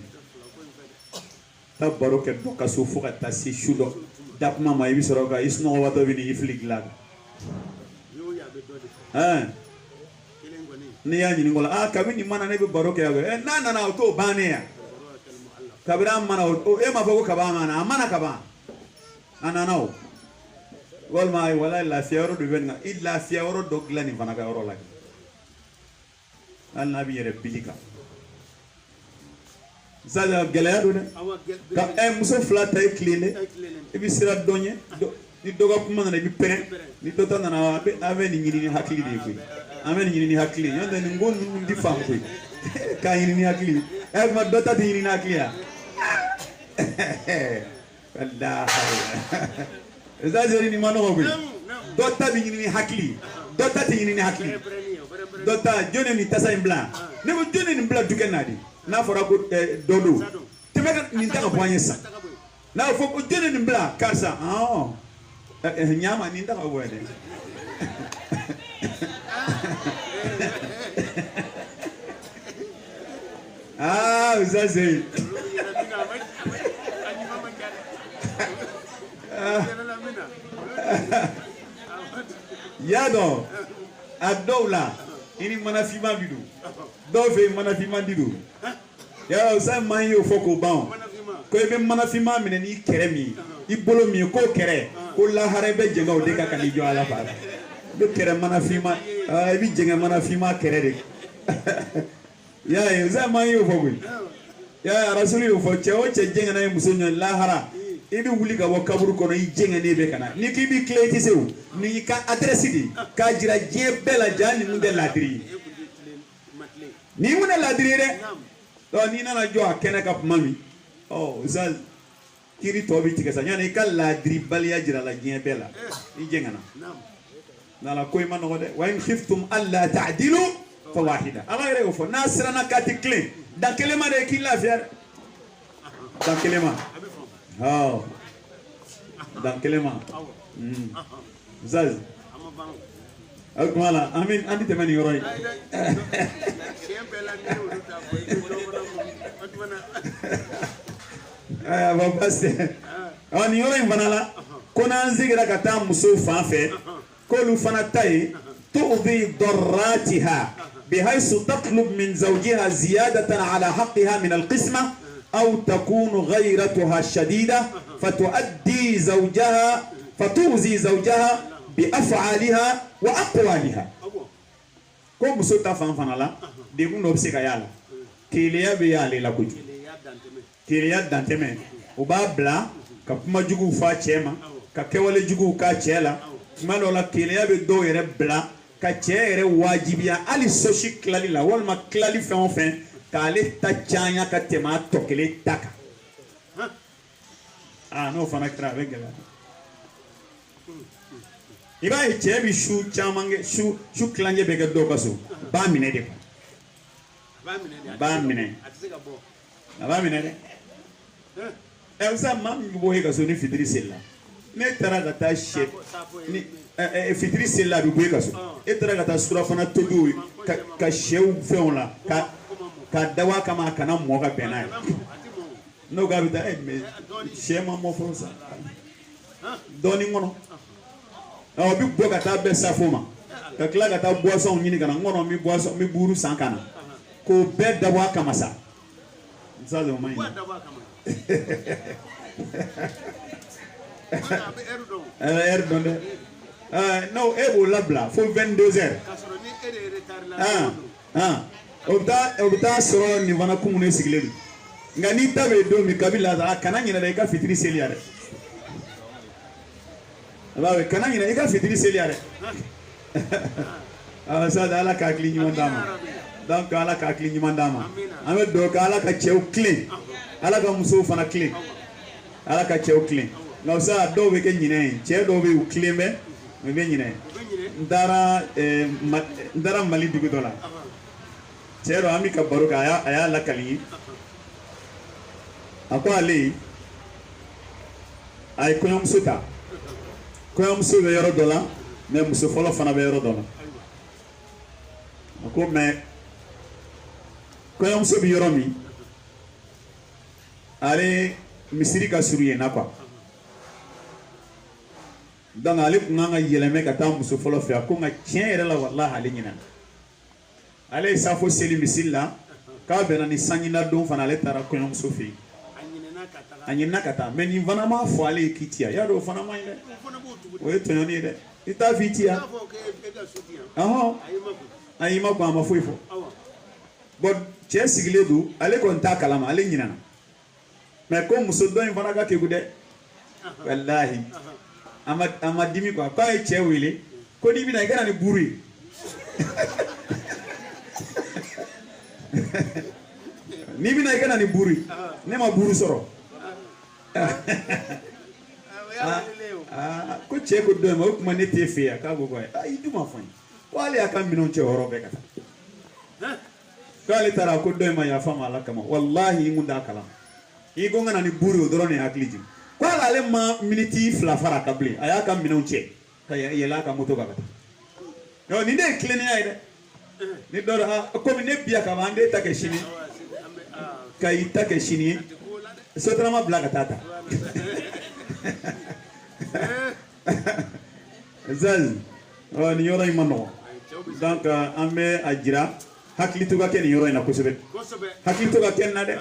ta baroke do kaso fuka ta si shudo dapna ma yibi soroga isno wato bini iflik lag ni ya nyini ngola kabini mana ne be baroke ya na to bane ya kabira mana o e ma fogo kabama na mana kaba ananao gol mai wala la fiaro do benga illa fiaro do glani fana ka oro la al nabi yere bilika zala galado ne ka muso flata e clean e bi sira donye ni doga kuma na bi pere ni tota na ave ni nyini hakili de ko amen nyini hakili yonde ni ngon ndi fam ko ka nyini hakili e ma dota di nyini hakili ya Allah eza jeri ni mano ko dota bi nyini hakili dota ti nyini hakili dota jone ni tasa in blanc ne ko jone ni blanc duken nadi na fora ko dodo temeka ni taka boanyesa na fo ko jone ni blanc karsa nyama ni ndaka bwede uzaze do adawla ini manafima bidu do fe manafima didu ya o sa man yo foko ban ko be manafima mine ni keremi ibolo mi ko kere ko la harebe jenga o de ka kan jo ala fa be kere manafima bi jenga manafima kere de ya yo sa man yo foko ya rasuli yo fo che o che jenga na muso nyon la hara ibi wuli ka bɔ kaburu kɔnɔ i jɛngɛ ne bɛ kana ni k'i bi kile ti se o ni ka adresse di k'a jira diɲɛ bɛɛ la jaa ninnu tɛ ladiri ni mun tɛ ladiri dɛ donc n'i nana jɔ a kɛnɛ ka kuma min sa kiri tɔ bi tigɛ sa yanni i ka ladiri baliya jira la diɲɛ bɛɛ la i jɛngɛna nala ko i ma nɔgɔ dɛ wa in khiftum alla ta'dilu fa wahida ala yɛrɛ y'o fɔ n'a siranna k'a ti tilen dan kelen ma de k'i lafiya dɛ dan kelen ma. Oh, dan kelema. Zaz. Voilà, amin, andi temani yoroi. Ba passe. Ani yoroi banala. Kona nzigira kata muso fanfe. Kolu fana tai tu'dhi darratiha بحيث تطلب من زوجها زيادة على حقها من القسمة أو تكون غيرتها شديدة فتؤذي زوجها بأفعالها وأقوالها. كم سوتا فانفانا ديكون نوبسي كيالا كيليا بيالي لا كوجو كيليا دانتمي وبابلا كما جوجو فا تشيما ككيولي جوجو كا تشيلا ما لولا كيليا بدو يري بلا كتشيري واجبيا علي سوشي كلالي لا والما كلالي فين kale tachanya katema tokele taka no fana kra vegela iba chebi shu chamange shu klanje bega do kaso ba mine de ba mine de sa mam bo he kaso ni fitri sella ne tara gata she ni fitri sella bi bo he kaso e tara gata sura fana todu ka shew feon la ka dawa kama kana moga bena no ga bita me shema mo fonsa doni ngono bi boga ta be safoma ka kla ga ta boisson nyini kana ngono mi boisson mi buru sankana ko be dawa kama sa nsazo mai erdon no ebo labla fo 22h obta soro ni vana kumune sigledu ngani tabe do mi kabila za kana nyina da ka fitri seliare abawe kana nyina ka fitri seliare sa da ala ka kli nyima dama donc ala ka kli nyima dama ame do ka ala ka chew clean ala ka muso fana clean ala ka chew clean no sa do be ke nyine che do be u clean me be nyine ndara mali dugu dola Chero ami ka baruka aya lakali ako ali ay koyom suta koyom su be yoro dola me muso folo fana be yoro dola ako me koyom su be yoro mi ale misiri ka suriye na kwa donc ale kunga yeleme ka ta muso folo fe ako nga tien yere la wallahi ale nyina ale safo seli misilla ka bena ni sangina don fana ale tara koyom sofi anyina kata mais ni vana ma fo ale kitia ya do fana ma ile o eto yoni de ita fitia ayima ko ama foifo but che sigile du ale ko nta kalama ale nyina mais ko muso don vana ga ke gude wallahi ama dimi ko pa e che wele ko ni bi na igana ni buri ni bina ikana ni buri ne ma buru soro ko che ko do ma kuma ne te fe ka go boy ay du ma fani wale aka minon che horo be kata kale tara ko do ma ya fama la kama wallahi ngunda kala i go ngana ni buri o dorone akliji ko ala le ma miniti fla fara kabli aya ka minon che ka yela ka moto ka kata no ni de clean ay de ni doro ko mi ne biya ka mande ta ke shini kai ta ke shini so trama blaga tata zal ni yoro in mano donc ambe ajira hakli to ga ken yoro ina kusebe hakli to ga ken na de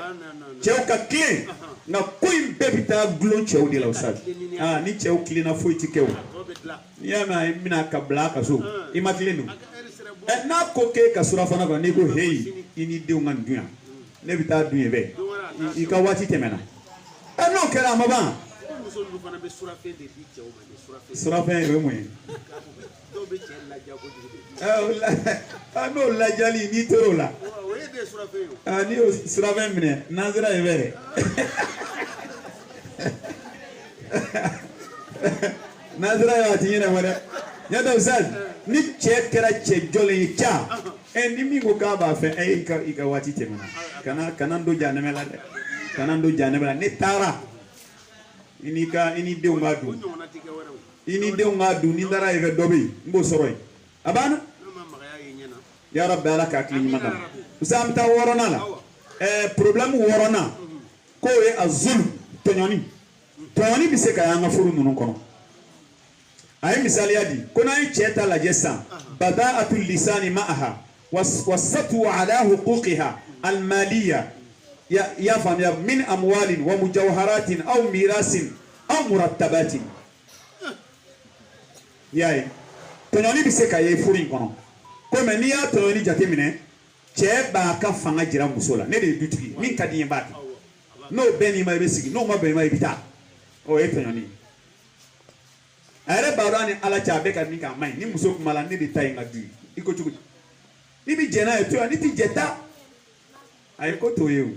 chew ka clean na koy bebita glon chew de la usad ni chew clean na foi ti kew ya ma mina ka blaka so imatlenu na koke ka sura fana ba ni ko hey ini de ngan dunya ne bita dunya be I ka wati temena no kera maba sura fe be mo no la jali ni toro la ni sura fe mine nazira evere nazira ya tinyina wala ya da usad ni che kera che jole cha ni mi go ka ba fe ika wati temena kana ndo jana mela de kana ndo jana mela ni tara ini de ngadu ini de ngadu ni dara eve dobi mbo soroy abana ya rabbi ala ka klini madam usam ta worona la problem worona ko e azul tonyoni bise ka yanga furu nunu kono ay misali yadi kona ay cheta la jessa bada'atul lisani ma'aha wasatu ala huquqiha المالية يفهم من أموال ومجوهرات أو ميراث أو مرتبات ياي تنوني بسكا يفورين كونو كما نيا تنوني جاتي منه تشي باكا فanga jira musola ne de dutigi min kadi yembati no beni ma besigi no ma beni ma bita o e tnoni are barani ala cha beka min ka mai ni muso kumala ne de tayi ngadu iko chugu ni bi jena e to ni ti jeta ay ko to yew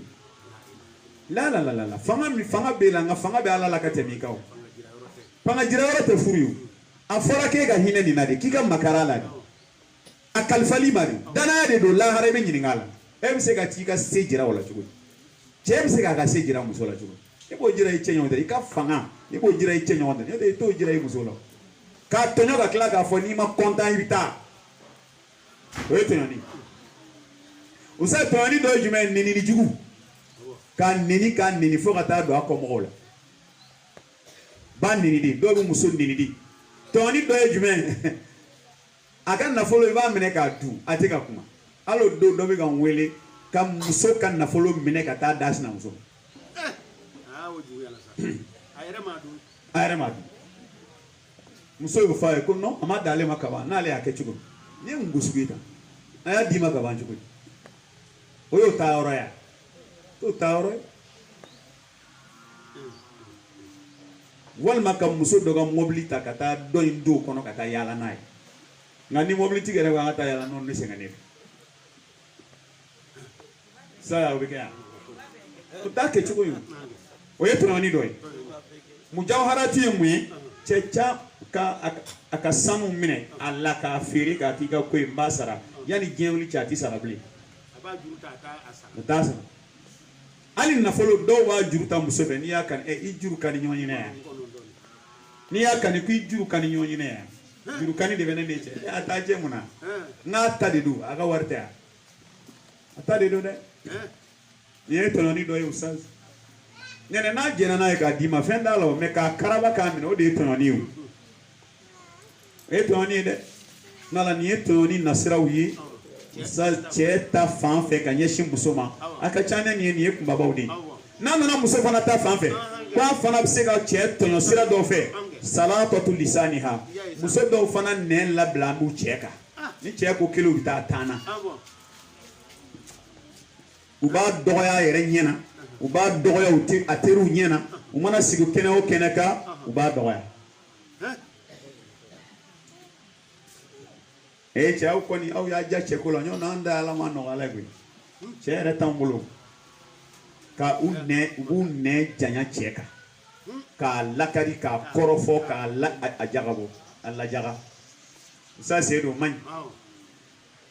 la fanga be la nga fanga be ala la katemi kaw fanga jira wala te furu afora ke ga hine ni nade kika makarala ni akal fali mari dana de do la hare be nyingala se ga tika se jira wala chugo se ga se jira musola chugo e bo jira iche nyonde ka fanga e bo jira iche nyonde e de to jira musola ka tonyo ga kla ga fo ni ma content ibita o e tonyo ni usa toni do jume nini ni jugu kan nini fo kata do akomola ban nini di do bu muso nini di toni do jume akan na folo ba mene ka du atika kuma alo do be kan wele kam muso kan na folo mene ka ta das na muso oju yala sa ayre madu muso go fa ko no ama dale makaba na le akechugo ni ngusugita aya di makaba nchugo oyo taoro ya to taoro wal makam muso doga mobilita kata do indo kono kata yala nai ngani mobility gere wa kata yala non ne sengane saya ubika to take chugo yo oyo to ni doy mujawharati mwe checha ka akasamu mine alla ka firi ka tika ko mbasara yani genwli chati sarable aba ali na folo do wa juruta musobe ni yakan ijuru kan nyonyi ne ni yakan ku ijuru kan nyonyi ne juru kan de benen de ata je muna na tade du aga warta ata de do de ye to ni do usaz nene na jena na ka dima fenda lo me ka karaba ka mi no de to ni u e to ni de na la ni to ni nasira wi sa cheta fan fe ka nyeshin musoma aka chane ni kumba bawdi na muso fana ta fan fe kwa fana bse ka cheto no sira do fe salatu lisaniha muso do fana ne la blambu cheka ni cheko kilo bita tana uba doya yere nyena uba doya uti ateru nyena umana sigu kene o keneka uba doya cha uko ni au ya ja chekolo nyo na anda alama no alegwi chere tambulo ka une janya cheka ka lakari ka korofo ka la ajagabo alla jaga ça c'est do man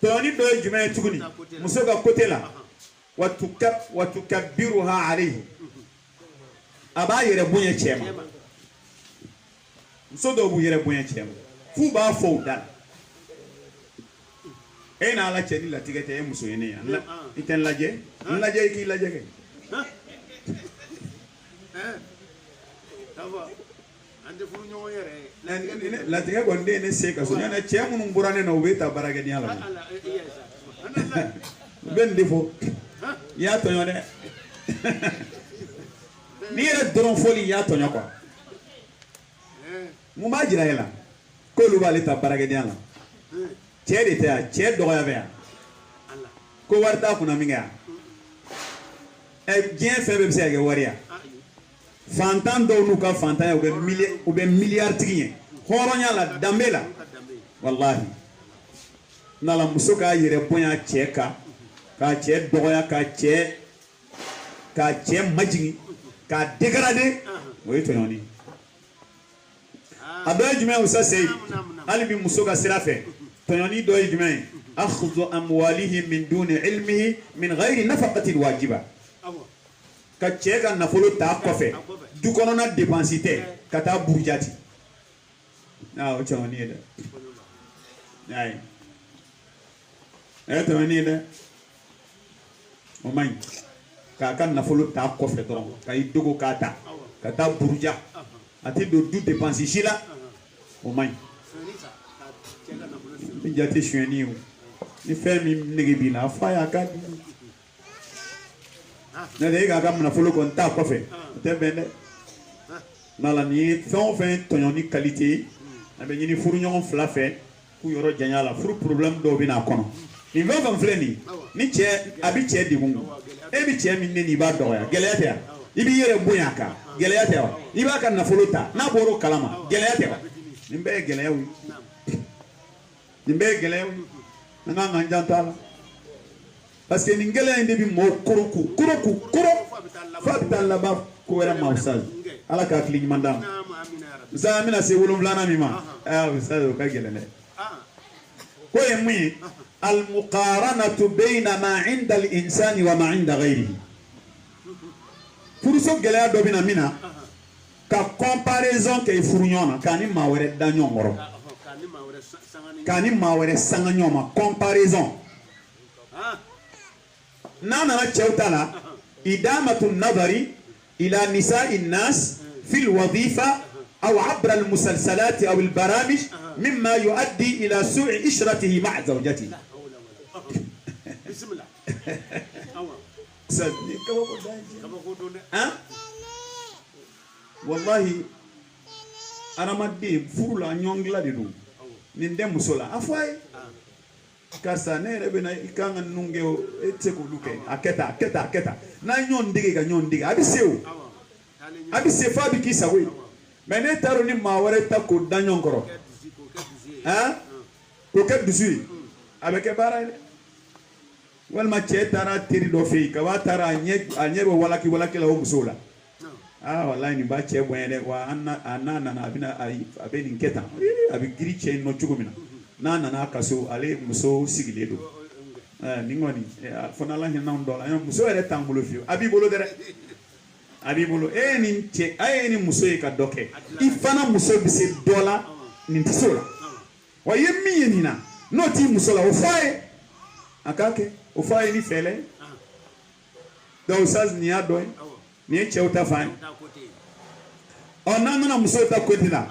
toni do jume tuguni musoga kotela watukabbiruha alayhi aba yere bunye chema musodo bu yere bunye chema fu ba fo dal ena ala cheni la tigete e muso yene ya iten laje ki laje ke ande furu ɲɔgɔn yɛrɛ latigɛ kɔni den ne se ka so ɲana cɛ minnu bɔra ne na u bɛ ta baarakɛdenya la u bɛ nin de fɔ i y'a tɔɲɔ dɛ n'i yɛrɛ dɔrɔn fɔli i y'a tɔɲɔ quoi mun b'a jira e la k'olu b'ale ta baarakɛdenya la cɛ de tɛ yan cɛ dɔgɔya bɛ yan ko wari t'a kunna min kɛ yan diɲɛ fɛn bɛɛ bɛ se ka kɛ wari yan fantan dɔw n'u ka fantanya u bɛ miliyari tigi ye hɔrɔnya la danbe la walahi n'ala muso k'a yɛrɛ bonya cɛ kan k'a cɛ dɔgɔya k'a cɛ majigin k'a dégrader o ye tɔɲɔni a dɔ ye jumɛn ye Usa Seyi hali bi muso ka sira fɛ tɔɲɔni dɔ ye jumɛn ye akhdhu amwalihi min duni ilmihi min ghayri nafaqatin wajiba ka cɛ ka nafolo ta kɔfɛ du kɔnɔna dépense tɛ ka taa burujati o tɔɲɔni ye dɛ ayi tɔɲɔni ye dɛ o man ɲi k'a ka nafolo ta kɔfɛ dɔrɔn ka i dogo k'a ta ka taa buruja a tɛ don du dépense si la o man ɲi ni jate suyɛnni ye o ni fɛn min nege b'i la a f'a ye a k'a di n'o tɛ e k'a ka nafolo kɔni t'a kɔfɛ o tɛ bɛn dɛ n'ala nin ye fɛn o fɛn tɔɲɔni qualité ye a bɛ ɲini furuɲɔgɔn fila fɛ k'u yɔrɔ janya la furu problème dɔw bɛ n'a kɔnɔ nin fɛn o fɛn filɛ nin ni cɛ a bɛ cɛ degun e bɛ cɛ min ne n'i b'a dɔgɔya gɛlɛya tɛ wa i b'i yɛrɛ bonya a kan gɛlɛya tɛ wa i b'a ka nafolo ta n'a bɔr'o kalama gɛlɛya tɛ wa nin bɛɛ ye gɛlɛyaw ye nin bɛɛ ye gɛlɛyaw ye an kan k'an janto a la parce que nin gɛlɛya in de bɛ mɔɔw koroku fo a bɛ taa laban ko wɛrɛ ma Usazi ala k'a hakili ɲuman d'a ma Usazi an bɛna se 7 min ma Usazi o ka gɛlɛn dɛ ko ye mun ye al-muqaranatu bayna ma 'inda al-insani wa ma 'inda ghayrihi furuso gɛlɛya dɔ bɛ na min na ka comparaison kɛ furu ɲɔgɔn na k'a ni maa wɛrɛ da ɲɔgɔn kɔrɔ k'a ni maa wɛrɛ sanga ɲɔgɔn ma comparaison n'a nana cɛw ta la idamatu nadari ila nisa'i nas fil wadifa aw abra al-musalsalati aw al-baramij mimma yuaddi ila su'i ishratihi ma'a zawjatihi bismillah wallahi adamaden furu la ɲɔgɔn dilan de don nin tɛ muso la a fɔ a ye karisa ne yɛrɛ bɛ na i kan ka ninnu kɛ o e tɛ se k'olu kɛ a kɛ tan n'a ye ɲɔgɔn dege ka ɲɔgɔn dege a bɛ se o a bɛ se f'a bɛ k'i sago ye mɛ ne taara ni maa wɛrɛ ta k'o da ɲɔgɔn kɔrɔ k'o kɛ dusu ye a bɛ kɛ baara ye dɛ walima cɛ taara teri dɔ fɛ yen kaba taara a ɲɛ bɛ walaki la o musow la walayi nin b'a cɛ bonya dɛ wa a n'a nana a bɛ nin kɛ tan a bɛ giri cɛ in nɔ cogo min na n'a nana a ka so ale muso sigilen don nin kɔni fo n'ala hinɛ dɔ la muso yɛrɛ t'an bolo fiyewu a b'i bolo dɛ a b'i bolo e ye nin muso ye ka dɔ kɛ i fana muso bɛ se dɔ la nin tɛ se o la wa i ye min ye nin na n'o t'i muso la o fɔ a ye a k'a kɛ o fɔ a ye ni fɛlɛ ye donc Usazi nin y'a dɔ ye nin ye cɛw ta fan ye n'an nana musow ta côté la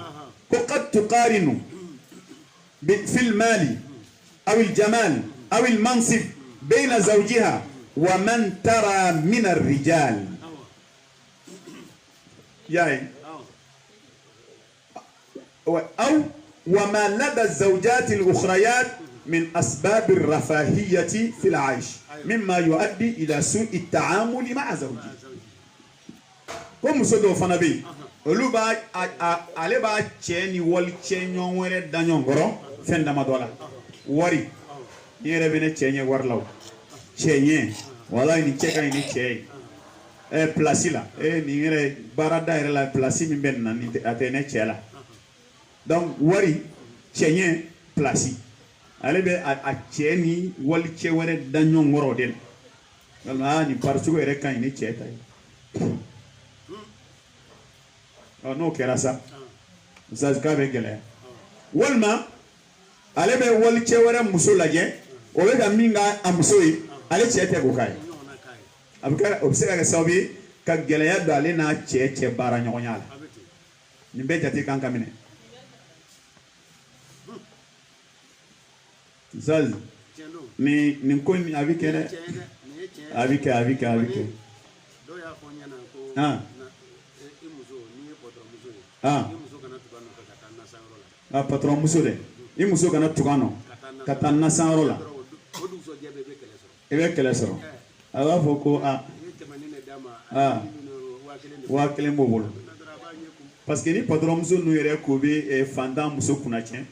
ko qad tuqarinu fil mali aw al jamal aw al mansib bayna zawjiha wa man tara min ar rijal yaay أو وما لدى الزوجات الأخريات من أسباب الرفاهية في العيش مما يؤدي إلى سوء التعامل مع زوجها. كم سودو فنبي ولوبا عليبا تشيني والتشيني وين دانيون غرو فين دما دولا وري يربي نتشيني ورلاو تشيني والله نتشيكا نتشيني بلاسيلا نيرة باردا يرلا بلاسي من بيننا نتأتيني تشيلا donc wari cɛɲɛ place ale bɛ a cɛ ni wali cɛ wɛrɛ da ɲɔgɔn kɔrɔ de la walima ni parisogo yɛrɛ ka ɲi ni cɛ ta ye n'o kɛra sa Usazi k'a bɛ gɛlɛya walima ale bɛ wali cɛ wɛrɛ muso lajɛ o bɛ ka min k'a muso ye ale cɛ tɛ k'o k'a ye o bɛ se ka kɛ sababu ye ka gɛlɛya don ale n'a cɛ baara ɲɔgɔnya la nin bɛɛ jate kan ka minɛ Zaz nin ko a bɛ kɛ dɛ a bɛ kɛ dɔw y'a fɔ n ɲɛna ko i muso n'i ye patɔrɔnmuso ye i muso kana tugu a nɔfɛ ka taa nasanyɔrɔ la patɔrɔnmuso dɛ i muso kana tugu a nɔ ka taa nasanyɔrɔ la o dugusɔjɛ bɛɛ i bɛ kɛlɛ sɔrɔ a b'a fɔ ko i ye tɛmɛni de d'a ma 1000 b'o bolo parce que ni patɔrɔnmuso ninnu yɛrɛ ko bɛ fantan muso kunna tiɲɛ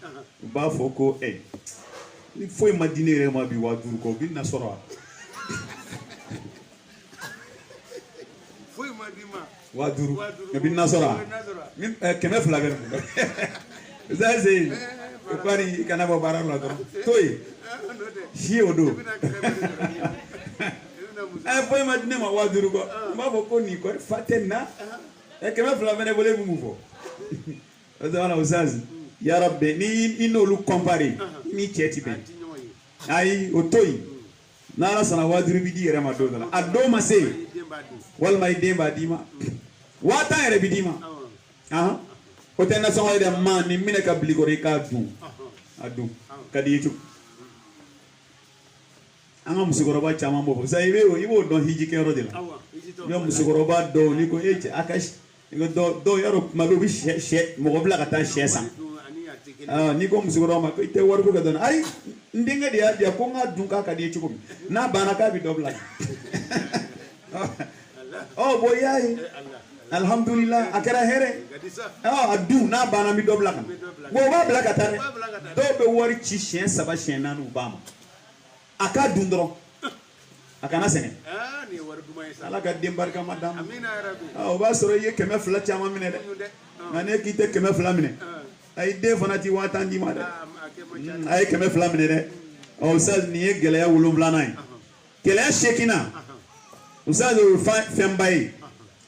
u b'a fɔ ko ni foyi ma di ne yɛrɛ ma bi 5000 kɔ u bɛ na sɔrɔ wa foyi ma di ma 5000 u bɛ na sɔrɔ wa 200 bɛ min zaze o kɔni i kana bɔ baara la dɔrɔn to yen si o don foyi ma di ne ma 5000 kɔ n b'a fɔ ko nin kɔni fa tɛ nin na 200 bɛ ne bolo e bɛ mun fɔ o zamana o zaze yarabi ni n'olu compare ni cɛ ti bɛn ayi o to yen n'ala sɔnna 5000 bi di yɛrɛ ma don dɔ la a don ma se walima i den b'a d'i ma 5000 yɛrɛ bi d'i ma o tɛ nasɔngɔ ye dɛ ma nin minɛ ka bili kɔrɔ i k'a dun a dun ka di i cogo an ka musokɔrɔba caman b'o fɔ sisan i b'o dɔn hiji kɛyɔrɔ de la i bɛ musokɔrɔba dɔw n'i ko cɛ a ka dɔw yɔrɔ kuma bɛ u bɛ mɔgɔ bila ka taa sɛ san n'i ko musokɔrɔba ma ko i tɛ wari ko ka dɔn ayi n denkɛ de y'a diya ko n k'a dun k'a ka di i cogo min n'a banna k'a bɛ dɔ bila bon i y'a ye alhamdulillah a kɛra hɛrɛ a dun n'a banna n bɛ dɔ bila ka na bon o b'a bila ka taa dɛ dɔw bɛ wari ci siɲɛ 3 siɲɛ 4 u b'a ma a k'a dun dɔrɔn a kana sɛgɛn ala ka den barikama d'a ma o b'a sɔrɔ i ye 200 caman minɛ dɛ nka ne k'i tɛ 200 minɛ a ye den fana ti 5000 d'i ma dɛ a ye 200 minɛ dɛ Oustaz nin ye gɛlɛya 7nan ye gɛlɛya 8nan Oustaz o ye fɛnba ye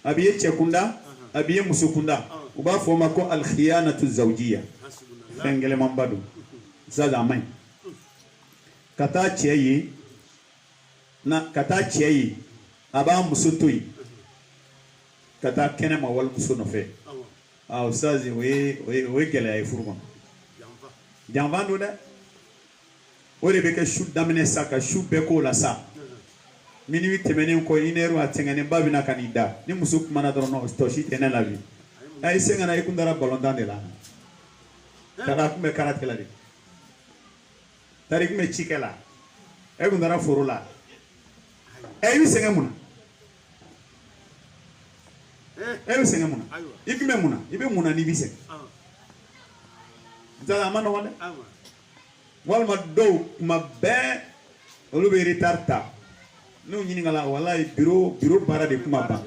a b'i ye cɛ kunda a b'i ye muso kunda u b'a fɔ o ma ko al-khiyanatu zawjiya fɛn gɛlɛmanba don Oustaz a man ɲi ka taa cɛ ye a b'a muso to yen ka taa kɛnɛ ma walimuso nɔfɛ Oustaz o ye gɛlɛya ye furu kɔnɔ janfan don dɛ o de bɛ kɛ su daminɛ sa ka su bɛɛ k'o la sa minuit tɛmɛnen kɔ 1 heure a tɛŋɛnen ba bɛna ka n'i da ni muso kumana dɔrɔn tɔ si tɛ ne la bi a ye sen ka na i kun dara balontan de la tada a kun bɛ karatigɛ la de tari kun bɛ cikɛ la e kun dara foro la i bɛ sɛgɛn mun na i kun bɛ mun na i bɛ mun na n'i bɛ sɛgɛn a ma nɔgɔn dɛ walima dɔw kuma bɛɛ olu bɛ retard ta n'u ɲininka la walayi bureau baara de kuma ban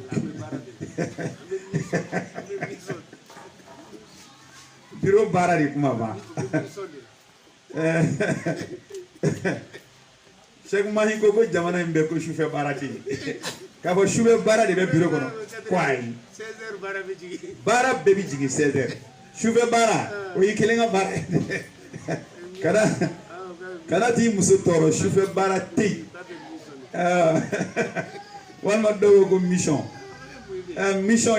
bureau baara de kuma ban Sheikh Mahi ko jamana in bɛɛ ko sufɛ baara tɛ yen k'a fɔ sufɛ baara de bɛ bureau kɔnɔ ko ayi baara bɛɛ bɛ jigin 16h sufɛ baara o y'i kelen ka baara kana t'i muso tɔɔrɔ sufɛ baara tɛ yen walima dɔw ko mission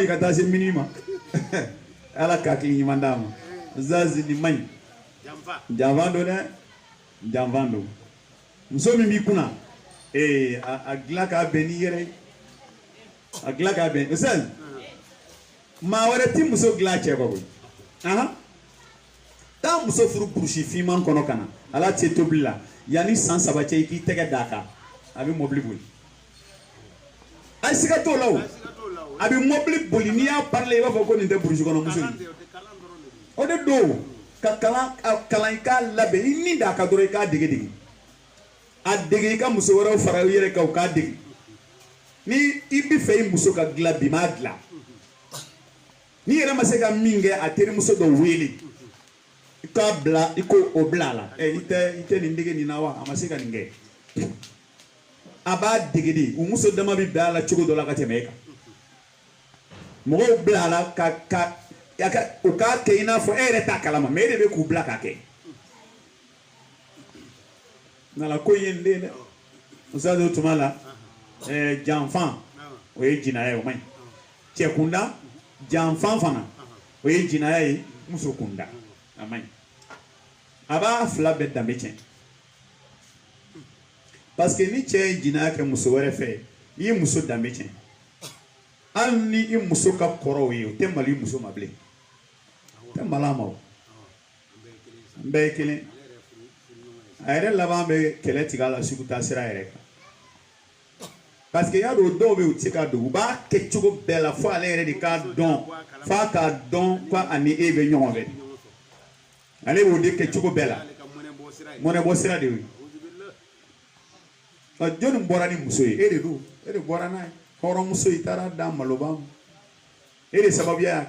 yi ka taa se minuit ma ala k'a hakili ɲuman d'a ma Zazi nin man ɲi janfan don dɛ janfan don muso min b'i kunna a dilan k'a bɛn n'i yɛrɛ ye a dilan k'a bɛn Oustaz maa wɛrɛ ti muso dilan cɛ kɔ koyi taa muso furu burusi finman kɔnɔ ka na ala tɛ tobili la yanni san 3 cɛ i k'i tɛgɛ d'a kan a bɛ mobili boli a ye siga t'o la o a bɛ mobili boli n'i y'a parler i b'a fɔ ko nin tɛ burusi kɔnɔ muso ye o de don ka kalan i k'a labɛn i ni d'a kan dɔrɔn i k'a dege a dege i ka muso wɛrɛw fara i yɛrɛ kan u k'a dege ni i bɛ fɛ i muso ka dilan bi m'a dilan n'i yɛrɛ ma se ka min kɛ a terimuso dɔ wele i k'a bila i k'o bila a la i tɛ nin dege nin na wa a ma se ka nin kɛ a b'a dege de u muso dama bɛ bɛn a la cogo dɔ la ka tɛmɛ e kan mɔgɔw bila a la u k'a kɛ i n'a fɔ e yɛrɛ t'a kalama mais e de bɛ k'u bila k'a kɛ nala ko ye n den dɛ Oustaz o tuma la janfan o ye jinaya ye o man ɲi cɛ kunda janfan fana o ye jinaya ye muso kunda a man ɲi a b'a fila bɛɛ danbe tiɲɛ parce que ni cɛ ye jinaya kɛ muso wɛrɛ fɛ i ye muso danbe tiɲɛ hali ni i muso ka kɔrɔ o ye o tɛ mali muso ma bilen o tɛ mala ma o n bɛɛ ye kelen a yɛrɛ laban bɛ kɛlɛ tigɛ a la sugu taa sira yɛrɛ kan parce que y'a dɔn dɔw bɛ u tɛ se ka don u b'a kɛ cogo bɛɛ la fo ale yɛrɛ de k'a dɔn f'a k'a dɔn ko ani e bɛ ɲɔgɔn fɛ ale b'o de kɛ cogo bɛɛ la mɔnɛ bɔ sira de y'o ye jɔnni bɔra ni muso ye e de don e de bɔra n'a ye hɔrɔnmuso i taara da maloba ma e de sababuya y'a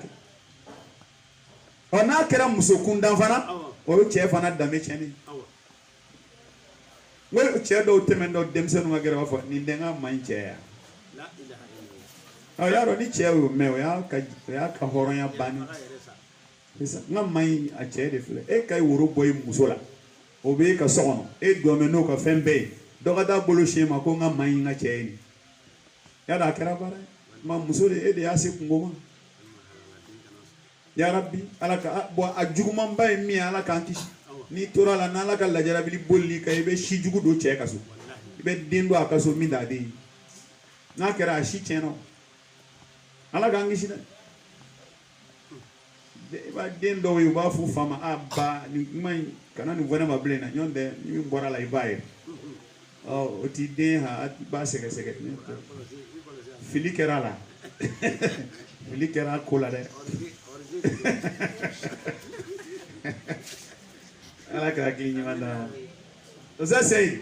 kɛ n'a kɛra muso kundan fana o ye cɛ fana danbe tiɲɛni o cɛ dɔw tɛmɛntɔ denmisɛnninw ka gɛrɛ b'a fɔ nin den ka man ɲi cɛ ya y'a dɔn ni cɛ y'o mɛn o y'a ka hɔrɔnya bannen n ka man ɲi a cɛ de filɛ e ka woro bɔ i muso la o bɛ e ka so kɔnɔ e dɔnbɛ n'o ka fɛn bɛɛ ye dɔ ka taa bolo siɲɛ ma ko n ka man ɲi n ka cɛ ye nin y'a dɔn a kɛra baara ye ma muso de e de y'a se kungo ma yarabi ala ka bɔn a jugumanba ye min ye ala k'an kisi n'i tora la n'ala ka lajarabili bolili kan i bɛ si jugu don cɛ ka so i bɛ den don a ka so min t'a den ye n'a kɛra a si tiɲɛna ala k'an kisi dɛ i b'a den dɔw ye u b'a f'u fa ma a ba nin kuma in kana nin fɔ ne ma bilen na ɲɔn tɛ ni min bɔra la i b'a ye o t'i den ha i b'a sɛgɛsɛgɛ fili kɛra a la fili kɛra a ko la dɛ ala ka hakili ɲuman d'a ma Oza Seyi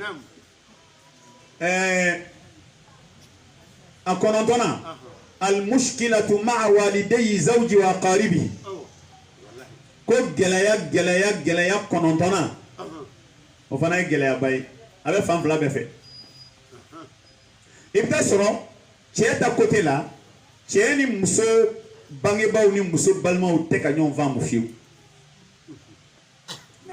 a kɔnɔntɔnna al-mushkilatu ma'a walidayi zawji wa aqaribi ko gɛlɛya kɔnɔntɔnna o fana ye gɛlɛyaba ye a bɛ fan fila bɛɛ fɛ i bɛ taa sɔrɔ cɛ ta côté la cɛ ni muso bangebaaw ni muso balimaw tɛ ka ɲɔgɔn faamu fiyewu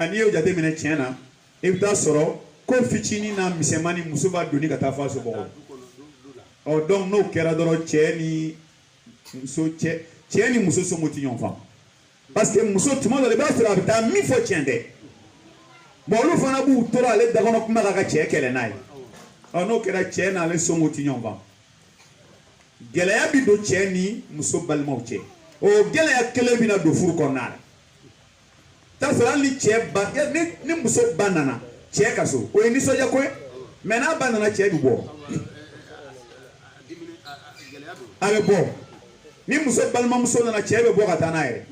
n'i y'o jateminɛ tiɲɛ na i bɛ taa sɔrɔ ko fitinin n'a misɛnmanin muso b'a doni ka taa fɔ a somɔgɔw donc n'o kɛra dɔrɔn cɛ ni muso somɔgɔw tɛ ɲɔgɔn faamu parce que muso tuma dɔ la i b'a sɔrɔ a bɛ taa min fɔ tiɲɛ tɛ bon olu fana b'u tora ale dakɔnɔ kuma la ka cɛ kɛlɛ n'a ye n'o kɛra cɛ n'ale somɔgɔw tɛ ɲɔgɔn faamu gɛlɛya bɛ don cɛ ni muso balimaw cɛ o gɛlɛya kelen bɛ na don furu kɔnɔna la t'a sɔrɔ hali ni cɛ ba ni muso ba nana cɛ ka so o ye nisɔndiya ko ye mais n'a ba nana cɛ bɛ bɔ a bɛ bɔ ni muso balimamuso nana cɛ bɛ bɔ ka taa n'a yɛrɛ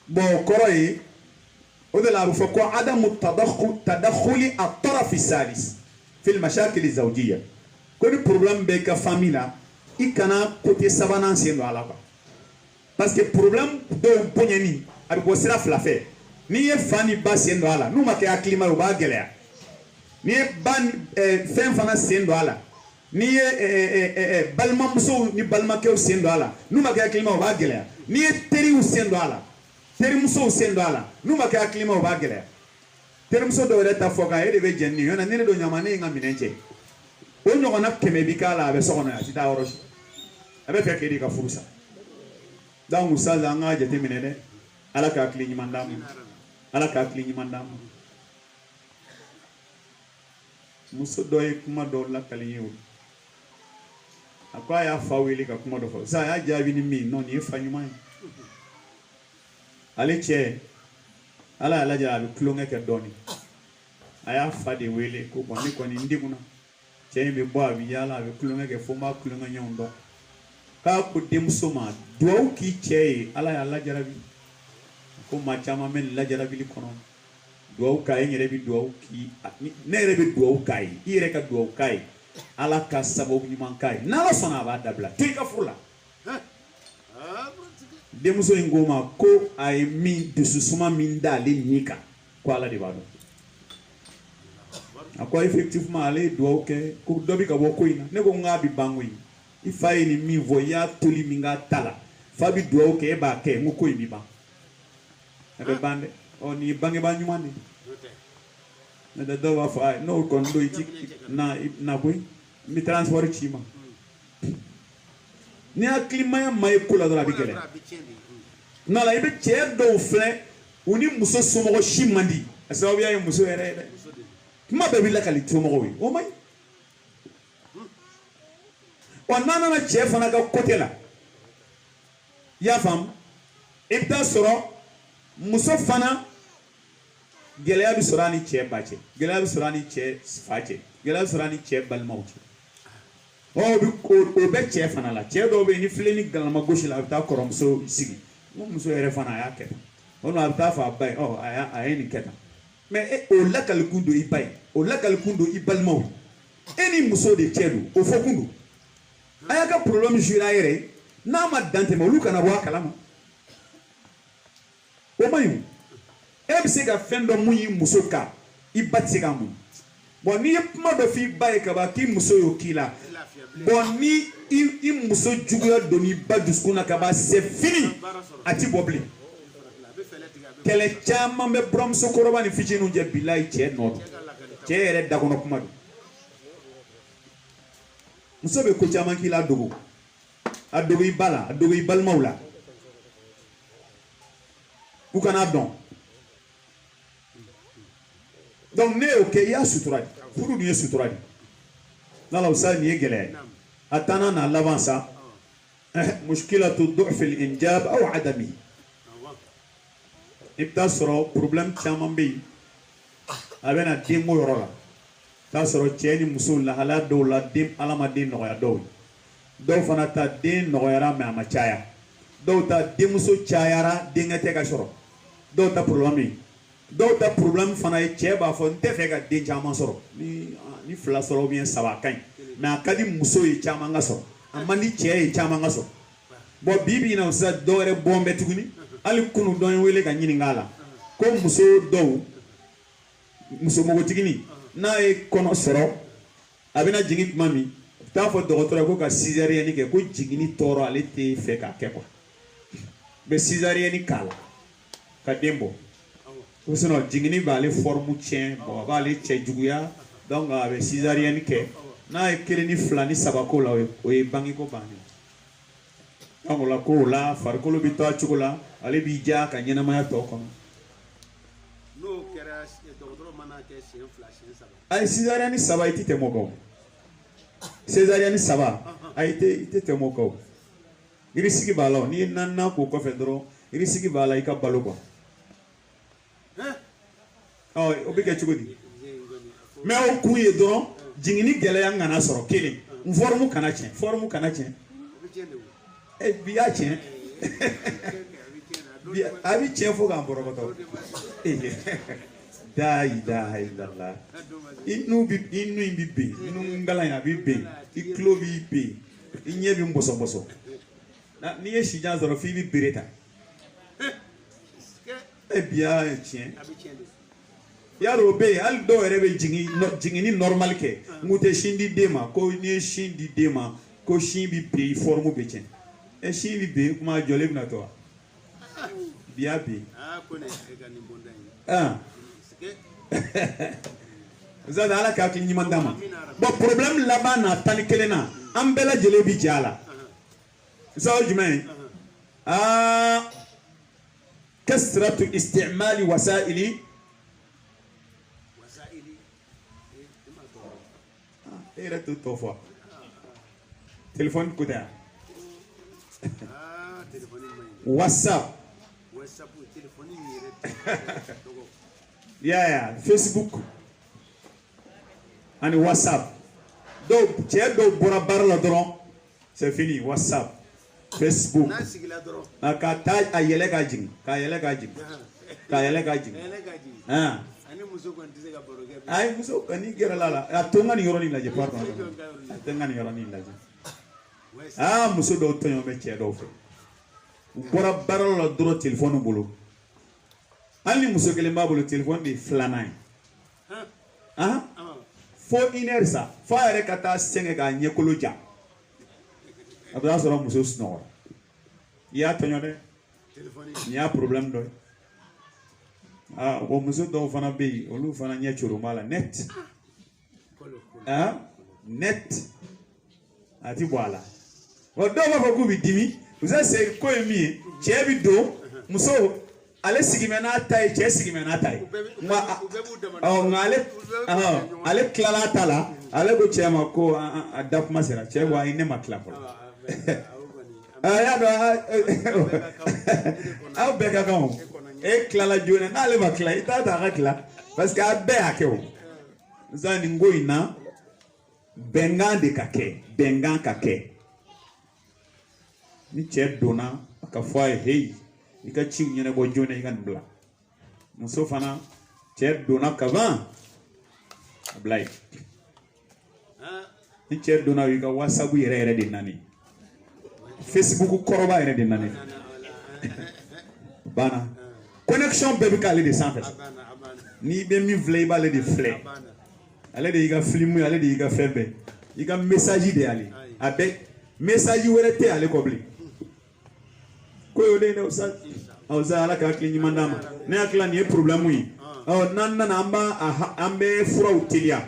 bon o kɔrɔ ye o de la a bɛ fɔ ko adamu tadakhuli at-tarafi salis fil mashakil zawjiyya ko ni problème bɛ i ka famille la i kana côté sabanan sen don a la quoi parce que problème dɔw bonyani a bɛ bɔ sira fila fɛ n'i ye fa ni ba sen don a la n'u ma kɛ hakilima ye o b'a gɛlɛya n'i ye ba fɛn fana sen don a la n'i ye balimamusow ni balimakɛw sen don a la n'u ma kɛ hakilima o b'a gɛlɛya n'i ye teriw sen don a la terimusow sen don a la n'u ma kɛ hakilima o b'a gɛlɛya terimuso dɔw yɛrɛ ta fɔ k'a e de bɛ jɛni nin yɔrɔ ne de don ɲama ne ye n ka minɛn cɛ o ɲɔgɔnna 100 bi k'a la a bɛ so kɔnɔ a tɛ taa yɔrɔ si a bɛ fɛ k'e de ka furu sa donc Oustaz an k'a jateminɛ dɛ ala ka hakili ɲuman d'an ma ala ka hakili ɲuman d'an ma muso dɔ ye kuma dɔ lakali ye o a ko a y'a fa wele ka kuma dɔ fɔ sisan a y'a jaabi ni min non nin ye fa ɲuman ye ale cɛ ala y'a lajɛ a bɛ tulonkɛ kɛ dɔɔnin a y'a fa de wele ko bon ne kɔni n degunna cɛ in bɛ bɔ a bɛ yaala a bɛ tulonkɛ kɛ fo n b'a tulonkɛ ɲɔgɔn dɔn k'a ko denmuso ma duwawu k'i cɛ ye ala y'a lajarabi ko maa caman bɛ nin lajarabili kɔnɔ duwawu k'a ye n yɛrɛ bɛ duwawu k'i ne yɛrɛ bɛ duwawu k'a ye i yɛrɛ ka duwawu k'a ye ala ka sababu ɲuman k'a ye n'ala sɔnna a b'a dabila to i ka furu la denmuso in ko ma ko a ye min dususuma min da ale ni kan ko ala de b'a dɔn a ko effectivement ale ye duwawu kɛ ko dɔ bɛ ka bɔ ko in na ne ko n k'a bɛ ban ko in i fa ye nin min fɔ i y'a toli min k'a ta la fa bɛ duwawu kɛ e b'a kɛ n ko ko in bɛ ban a bɛ ban dɛ nin ye bangebaa ɲuman de ye n'o tɛ dɔw b'a fɔ n'o kɔni don i ti na koyi n bɛ transport ci ma ni aklimaya mai kula dora bigele na la ibe cɛ dɔw filɛ u ni muso somɔgɔ si man di a sababuya ye muso yɛrɛ ye dɛ kuma bɛɛ bi lakali somɔgɔw ye o maɲi ɔ n'a nana cɛ fana ka côté la i y'a faamu i bɛ taa sɔrɔ muso fana gɛlɛya bi sɔrɔ a ni cɛ ba cɛ gɛlɛya bi sɔrɔ a ni cɛ fa cɛ gɛlɛya bi sɔrɔ a ni cɛ balimaw cɛ o bɛ cɛ fana la cɛ dɔw bɛ yen ni filen ni galama gosi la a bɛ taa kɔrɔmuso sigi n muso yɛrɛ fana a y'a kɛ tan o la a bɛ taa fɔ a ba ye a ye nin kɛ tan mais o lakalikun don i ba ye o lakalikun don i balimaw e ni muso de cɛ don o fɔ kun don a y'a ka problème jouer a yɛrɛ ye n'a ma dan tɛmɛ olu kana bɔ a kalama o man ɲi e bɛ se ka fɛn dɔ mun y'i muso kan i ba tɛ se k'a mun bon n'i ye kuma dɔ f'i ba ye kaban k'i muso y'o k'i la bon ni i muso juguya don i ba dusukun na kaban c'est fini a ti bɔ bilen kɛlɛ caman bɛ buramuso kɔrɔba ni fitininw cɛ bilayi cɛ nɔ don cɛ yɛrɛ dakɔnɔ kuma don muso bɛ ko caman k'i la a dogo i ba la a dogo i balimaw la u kana dɔn donc ne y'o kɛ i y'a sutura de furu dun ye sutura de n'ala sa nin ye gɛlɛya ye a tanna n'a laban sa mushkilatu du'f al-injab aw adami i bɛ taa sɔrɔ problème caman bɛ yen a bɛ na denko yɔrɔ la taa sɔrɔ cɛ ni muso lahalaya dɔw la ala ma den nɔgɔya dɔw ye dɔw fana ta den nɔgɔyara mais a ma caya dɔw ta denmuso cayara denkɛ tɛ ka sɔrɔ dɔw ta problème ye dɔw ta problème fana ye cɛ b'a fɔ n tɛ fɛ ka den caman sɔrɔ ni fila sɔrɔ ou bien saba a ka ɲi mais a ka di muso ye caman ka sɔrɔ a man di cɛ ye caman ka sɔrɔ bon bi bi in na sisan dɔw yɛrɛ bɔn bɛ tuguni hali kunu dɔ ye wele ka ɲininka a la ko muso dɔw muso npogotigini n'a ye kɔnɔ sɔrɔ a bɛna jigin tuma min a bɛ taa fɔ dɔgɔtɔrɔ ye ko ka césarienne kɛ ko jiginni tɔɔrɔ ale tɛ fɛ k'a kɛ quoi bɛ césarienne k'a la ka den bɔ ko sinon jiginni b'ale forme tiɲɛ bon a b'ale cɛ juguya donc a bɛ césarienne kɛ n'a ye kelen ni fila ni saba k'o la o ye bangeko bannen donc o la k'o la farikolo bɛ to a cogo la ale b'i diya ka ɲɛnamaya tɔ kɔnɔ. n'o kɛra dɔgɔtɔrɔ mana kɛ siɲɛ fila siɲɛ saba. ayi césarienne saba i tɛ tɛmɛ o kan o césarienne saba ayi i tɛ tɛmɛ o kan o risque b'a la o n'i ye naaninan k'o kɔfɛ dɔrɔn risque b'a la i ka balo quoi o bɛ kɛ cogo di mais o kun ye dɔrɔn jiginni gɛlɛya kana sɔrɔ kelen forme kana tiɲɛ forme kana tiɲɛ bi y'a tiɲɛ a bɛ tiɲɛ fo k'an bɔrɔkɔtɔ da ilaha illallah i nu bɛ ben i nu ngala a bɛ ben i tulo b'i ben i ɲɛ bɛ bɔsɔbɔsɔ n'i ye sijan sɔrɔ f'i bɛ bere ta bi y'a tiɲɛ yarɔ o bɛ yen hali dɔw yɛrɛ bɛ jiginni normal kɛ n kun tɛ sin di den ma ko n'i ye sin di den ma ko sin bɛ ben i forme bɛ tiɲɛ sin bɛ ben kuma jɔlen bɛna to wa bi y'a ben zan ala k'a hakili ɲuman d'a ma bon problème laban na 11 na an bɛɛ lajɛlen bi jɛ a la sabu jumɛn ye kasratu isticmali wasaili e yɛrɛ to tɔ fɔ téléphone ko tɛ yan whatsapp yeah Facebook ani whatsapp dɔw cɛ dɔw bɔra baara la dɔrɔn c'est fini whatsapp Facebook ka taa a yɛlɛ k'a jigin k'a yɛlɛ k'a jigin k'a yɛlɛ k'a jigin ayi muso kɔni gɛrɛ la a to n ka nin yɔrɔnin lajɛ pardon a to n ka nin yɔrɔnin lajɛ muso dɔw tɔɲɔ bɛ cɛ dɔw fɛ u bɔra baara la dɔrɔn téléphone bolo hali ni muso kelen b'a bolo téléphone de ye filanan ye fo 1 heure sa fo a yɛrɛ ka taa sɛgɛn k'a ɲɛkolo ja a bɛ sɔrɔ muso sunɔgɔra i y'a tɔɲɔ dɛ nin y'a problème dɔ ye wa muso dɔw fana bɛ yen olu fana ɲɛ coron b'a la net net a ti bɔ a la o do ba ko bi dimi usa se ko mi che bi do muso ale sigimena tay che sigimena tay ma o ngale ale klala tala ale go che ma ko adap masera che wa ine makla ko ya do au beka kan e klala jone na le makla ita ta rakla parce que abe akeo zani ngoina bengan de kake bengan kake ni che dona aka foi hey ika chiu nyene bo jone ikan bla muso fana che dona kavan blai ni che dona wika whatsapp yere de nani Facebook koroba yere de nani bana connexion bébé kale de sans fait ni be mi vle ba le de flé ale de iga film ale de iga febe iga message de ale avec message were te ale kobli ko yo de no sa o za ala ka kli mandama ne akla ni problème yi o nan amba ambe fura utilia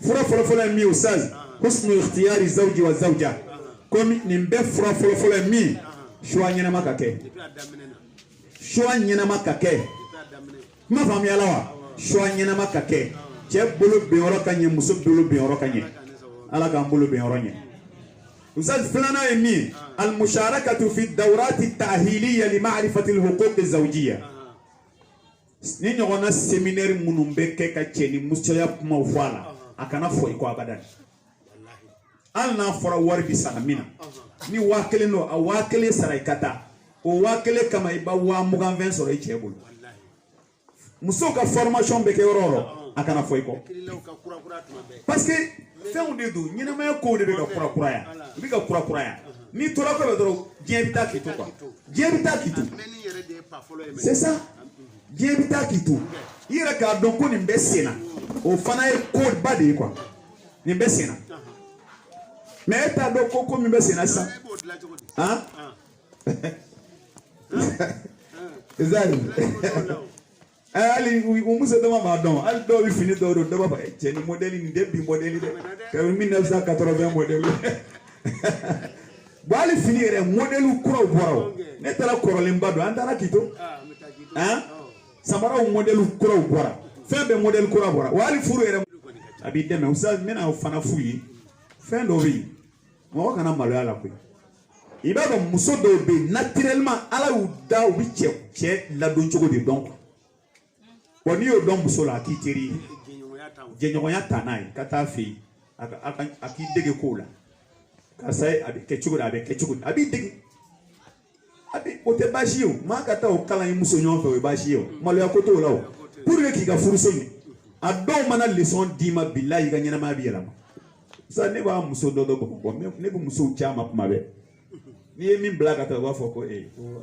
fura folo mi usaz husnu ikhtiyari zawji wa zawja komi ni mbe fura folo mi shwa nyina makake shwa nyina makake ma fami alawa shwa nyina makake che bolo be oro kanye muso bolo be oro kanye ala ka bolo be oro nye usaz fulana emi al musharakatu fi ad-dawrat at-ta'hiliyya li ma'rifati al-huquq az-zawjiyya ni nyona séminaire munumbe ke ka cheni musoya kuma fala akana foi ko abadan alna fora war bi salamina ni wakele no a wakele saraikata o wakele kama iba wa mugan 20 soro ichebul muso ka formation be ke ororo akana foi ko parce que fait on de do nyina ma ko de be ka kura ya bi ka kura ya ni tora ko be do diebita kitu quoi diebita kitu c'est ça diebita kitu ira ka don ko ni mbesena o fana e code bade quoi ni mbesena mais ta do ko mi mbesena ça hein ezali ali umuze do mama don ali do bi fini do baba cheni modeli ni debi modeli de que 1980 modeli bali fini re modelu kuro boro ne tala korolemba do andara kito hein samara modelu kuro boro fembe model kuro boro wali furu re abi deme usaz mena fana fuyi fendo bi mo kana malala ko ibaba muso do be naturellement ala u da u bi che la don chogo de donc oni yo don muso la ki teri genyoya tanai kata fi aki dege kola ka sai abi ke chogo abi dege abi o te bashio ma kata o kala yi muso nyon fe o bashio malo yakoto la o pour que ki ga furuso ni ado mana leçon dima billahi ga nyana ma bi yala sa ne ba muso do bo ne bu muso chama kuma be ni min blaga ta wa foko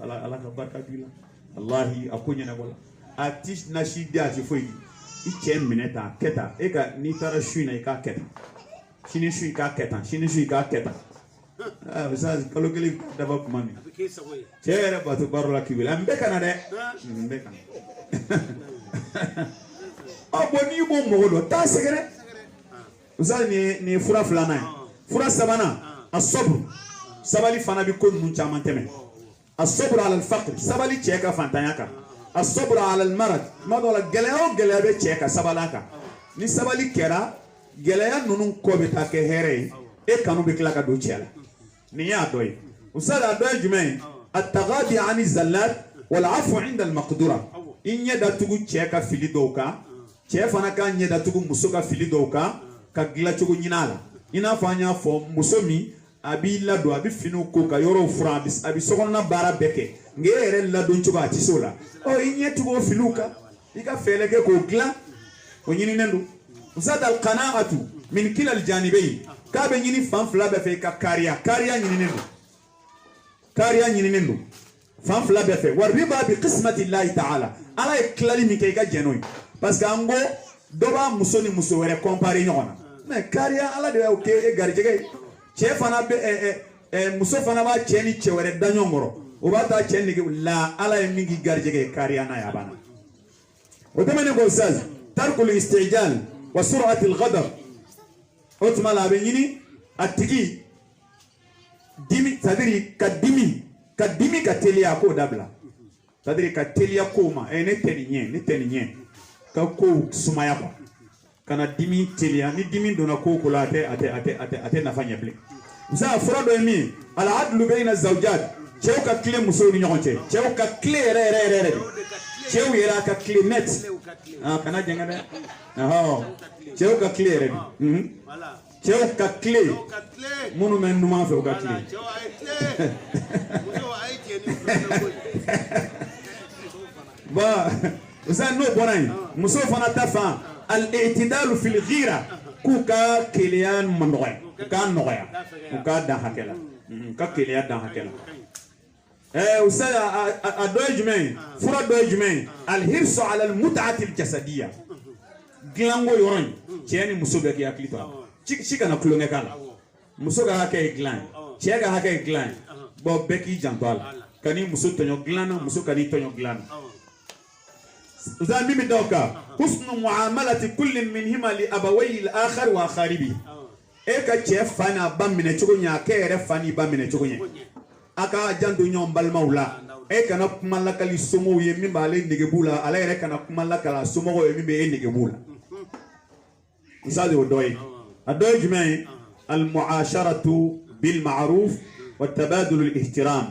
ala ka barka bila wallahi akunya na wala atish na shidi ati foi ichen mineta keta eka ni tara shuina ika keta shini shui ka keta ça kalokeli daba kuma mi chere batu barola kibila mbeka na de mbeka aboni bo modo ta segere usali ni fura fulana fura sabana asabr sabali fana bi ko nun chama teme asabr ala al-faqr sabali cheka fantanyaka asabr ala al-marad madola gelaya be cheka sabalaka ni sabali kera gelaya nunun ko be ta ke here e kanu be klaka do chela ni ya doy usala doy jumay at-taghadi an az-zallat wal 'afw 'inda al-maqdura inya da tugu cheka fili doka chefana ka nya da tugu musoka fili doka ka gila tugu nyinala ina fanya fo musomi abi lado abi finu ko ka yoro fra abi sokonna bara beke ngere lado nchuba atisola o inye tugo filuka ika feleke ko gla o nyini nendu usada al-qana'atu min kila al-janibayn ka be nyini fanfla be fe ka kariya nyini nendu fanfla be fe war riba bi qismati Allah ta'ala ala iklali mi ke ga jenoy parce que ango doba musoni muso were comparer nyona mais kariya ala de o ke e garjege chefana be muso fana ba cheni chewere danyongoro o ba ta cheni la ala e mingi garjege kariya na ya bana o demene ko saz tarkul istijal wa sur'at al-ghadab otma la be yini atigi dimi c'est-à-dire ka dimi ka telia ko dabla c'est-à-dire ka telia ko ma ne telinye ka ko sumaya ko kana dimi telia ni dimi dona ko ko la ate nafanya ble za fura do mi al adlu bayna zawjat cew ka clé muso ni ñonte cew ka clé re cew yera ka clé net kana jenga de cew ka clé re voilà cew ka clé munu men numa fe ka clé cew ay clé muso ay tieni ba usa no bonay muso fana tafa al i'tidal fil ghira kuka kilian mandoya ka noya kuka da hakela ka kilian da hakela usa adoy jumay fura doy jumay al hirsu ala al mut'ati al jasadiyya glango yoron tieni muso be ya klito chika na kulonge kala muso ga hake glan chega hake glan bo beki jantwal kani muso tonyo glana muso kani tonyo glana uza mimi doka husnu muamalati kullin minhima li abawayhi al-akhar wa kharibi eka chef fana bamine chugonya kere fani bamine chugonya aka jandu nyom balmaula eka na kumalakali somo ye mimbale ndigebula ala ere kana kumalakala somo ye mimbe ndigebula usadi odoy adoy jumay al-mu'asharatu bil ma'ruf wa tabadul al-ihtiram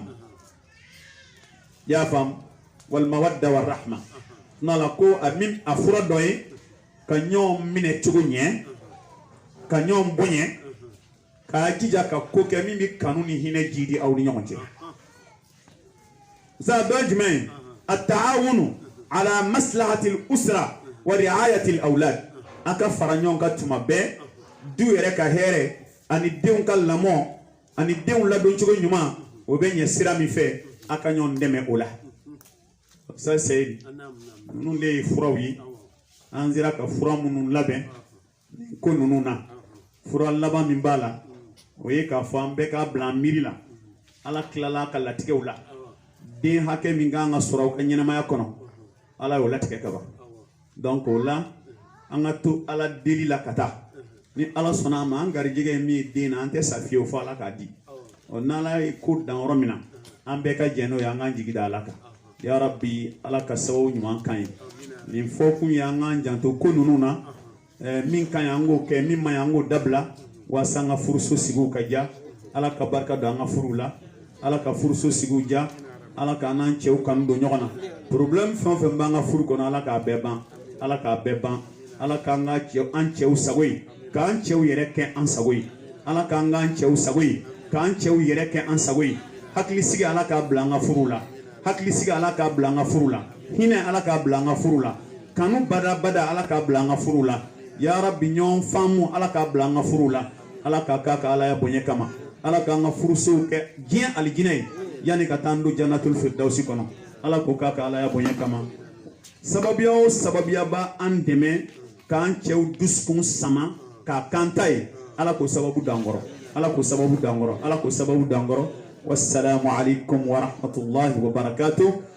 ya fam wal mawadda war rahma nala ko amin afura doy ka ñom mine chugunye ka ñom bunye ka jija ka ko ke mimi kanuni hine jidi awni ñonte za dojmen at-ta'awunu ala maslahati al-usra wa ri'ayati al-awlad aka faranyon ka tuma be du yere ka here ani deun ka lamo ani deun la don chugo nyuma o be nye sira mi fe aka nyon deme ola ça c'est nous les furawi anzira ka fura munun laben ko nununa fura laba min bala o ye ka fambe ka blan mirila ala klala ka latike wala den hake min ganga sura ka nyina maya kono ala wala tike ka ba donc wala anga to ala deli la kata ni ala sona ma ngari jige mi dina ante safio fa ala ka di onala ko dan romina ambe ka jeno ya nga jigida ala ka ya rabbi ala ka sawu nyuman kan ni fokun ya nga janto ko nununa min kan yango ke min ma yango dabla wasanga furso sigu ka ja ala ka barka do nga furula ala ka furso sigu ja ala ka nan cew kan do nyogona problème fon fon banga fur ko ala ka beban ala ka beban ala ka nga cew an cew sagoy ka an cew yere ke an sagoy ala ka nga an cew sagoy ka an cew yere ke an sagoy hakli sigi ala ka blanga furula hakli sigi ala ka blanga furula hine ala ka blanga furula kanu bada ala ka blanga furula ya rabbi nyon famu ala ka blanga furula ala ka ala ya bonye kama ala ka nga furuso ke gien aljinay yani ka tandu jannatul firdausi kono ala ko ala ya bonye kama sababiya ba andeme kan cew duskun sama ka kantai ala ko sababu dangoro ala ko sababu dangoro wassalamu alaikum wa rahmatullahi wa barakatuh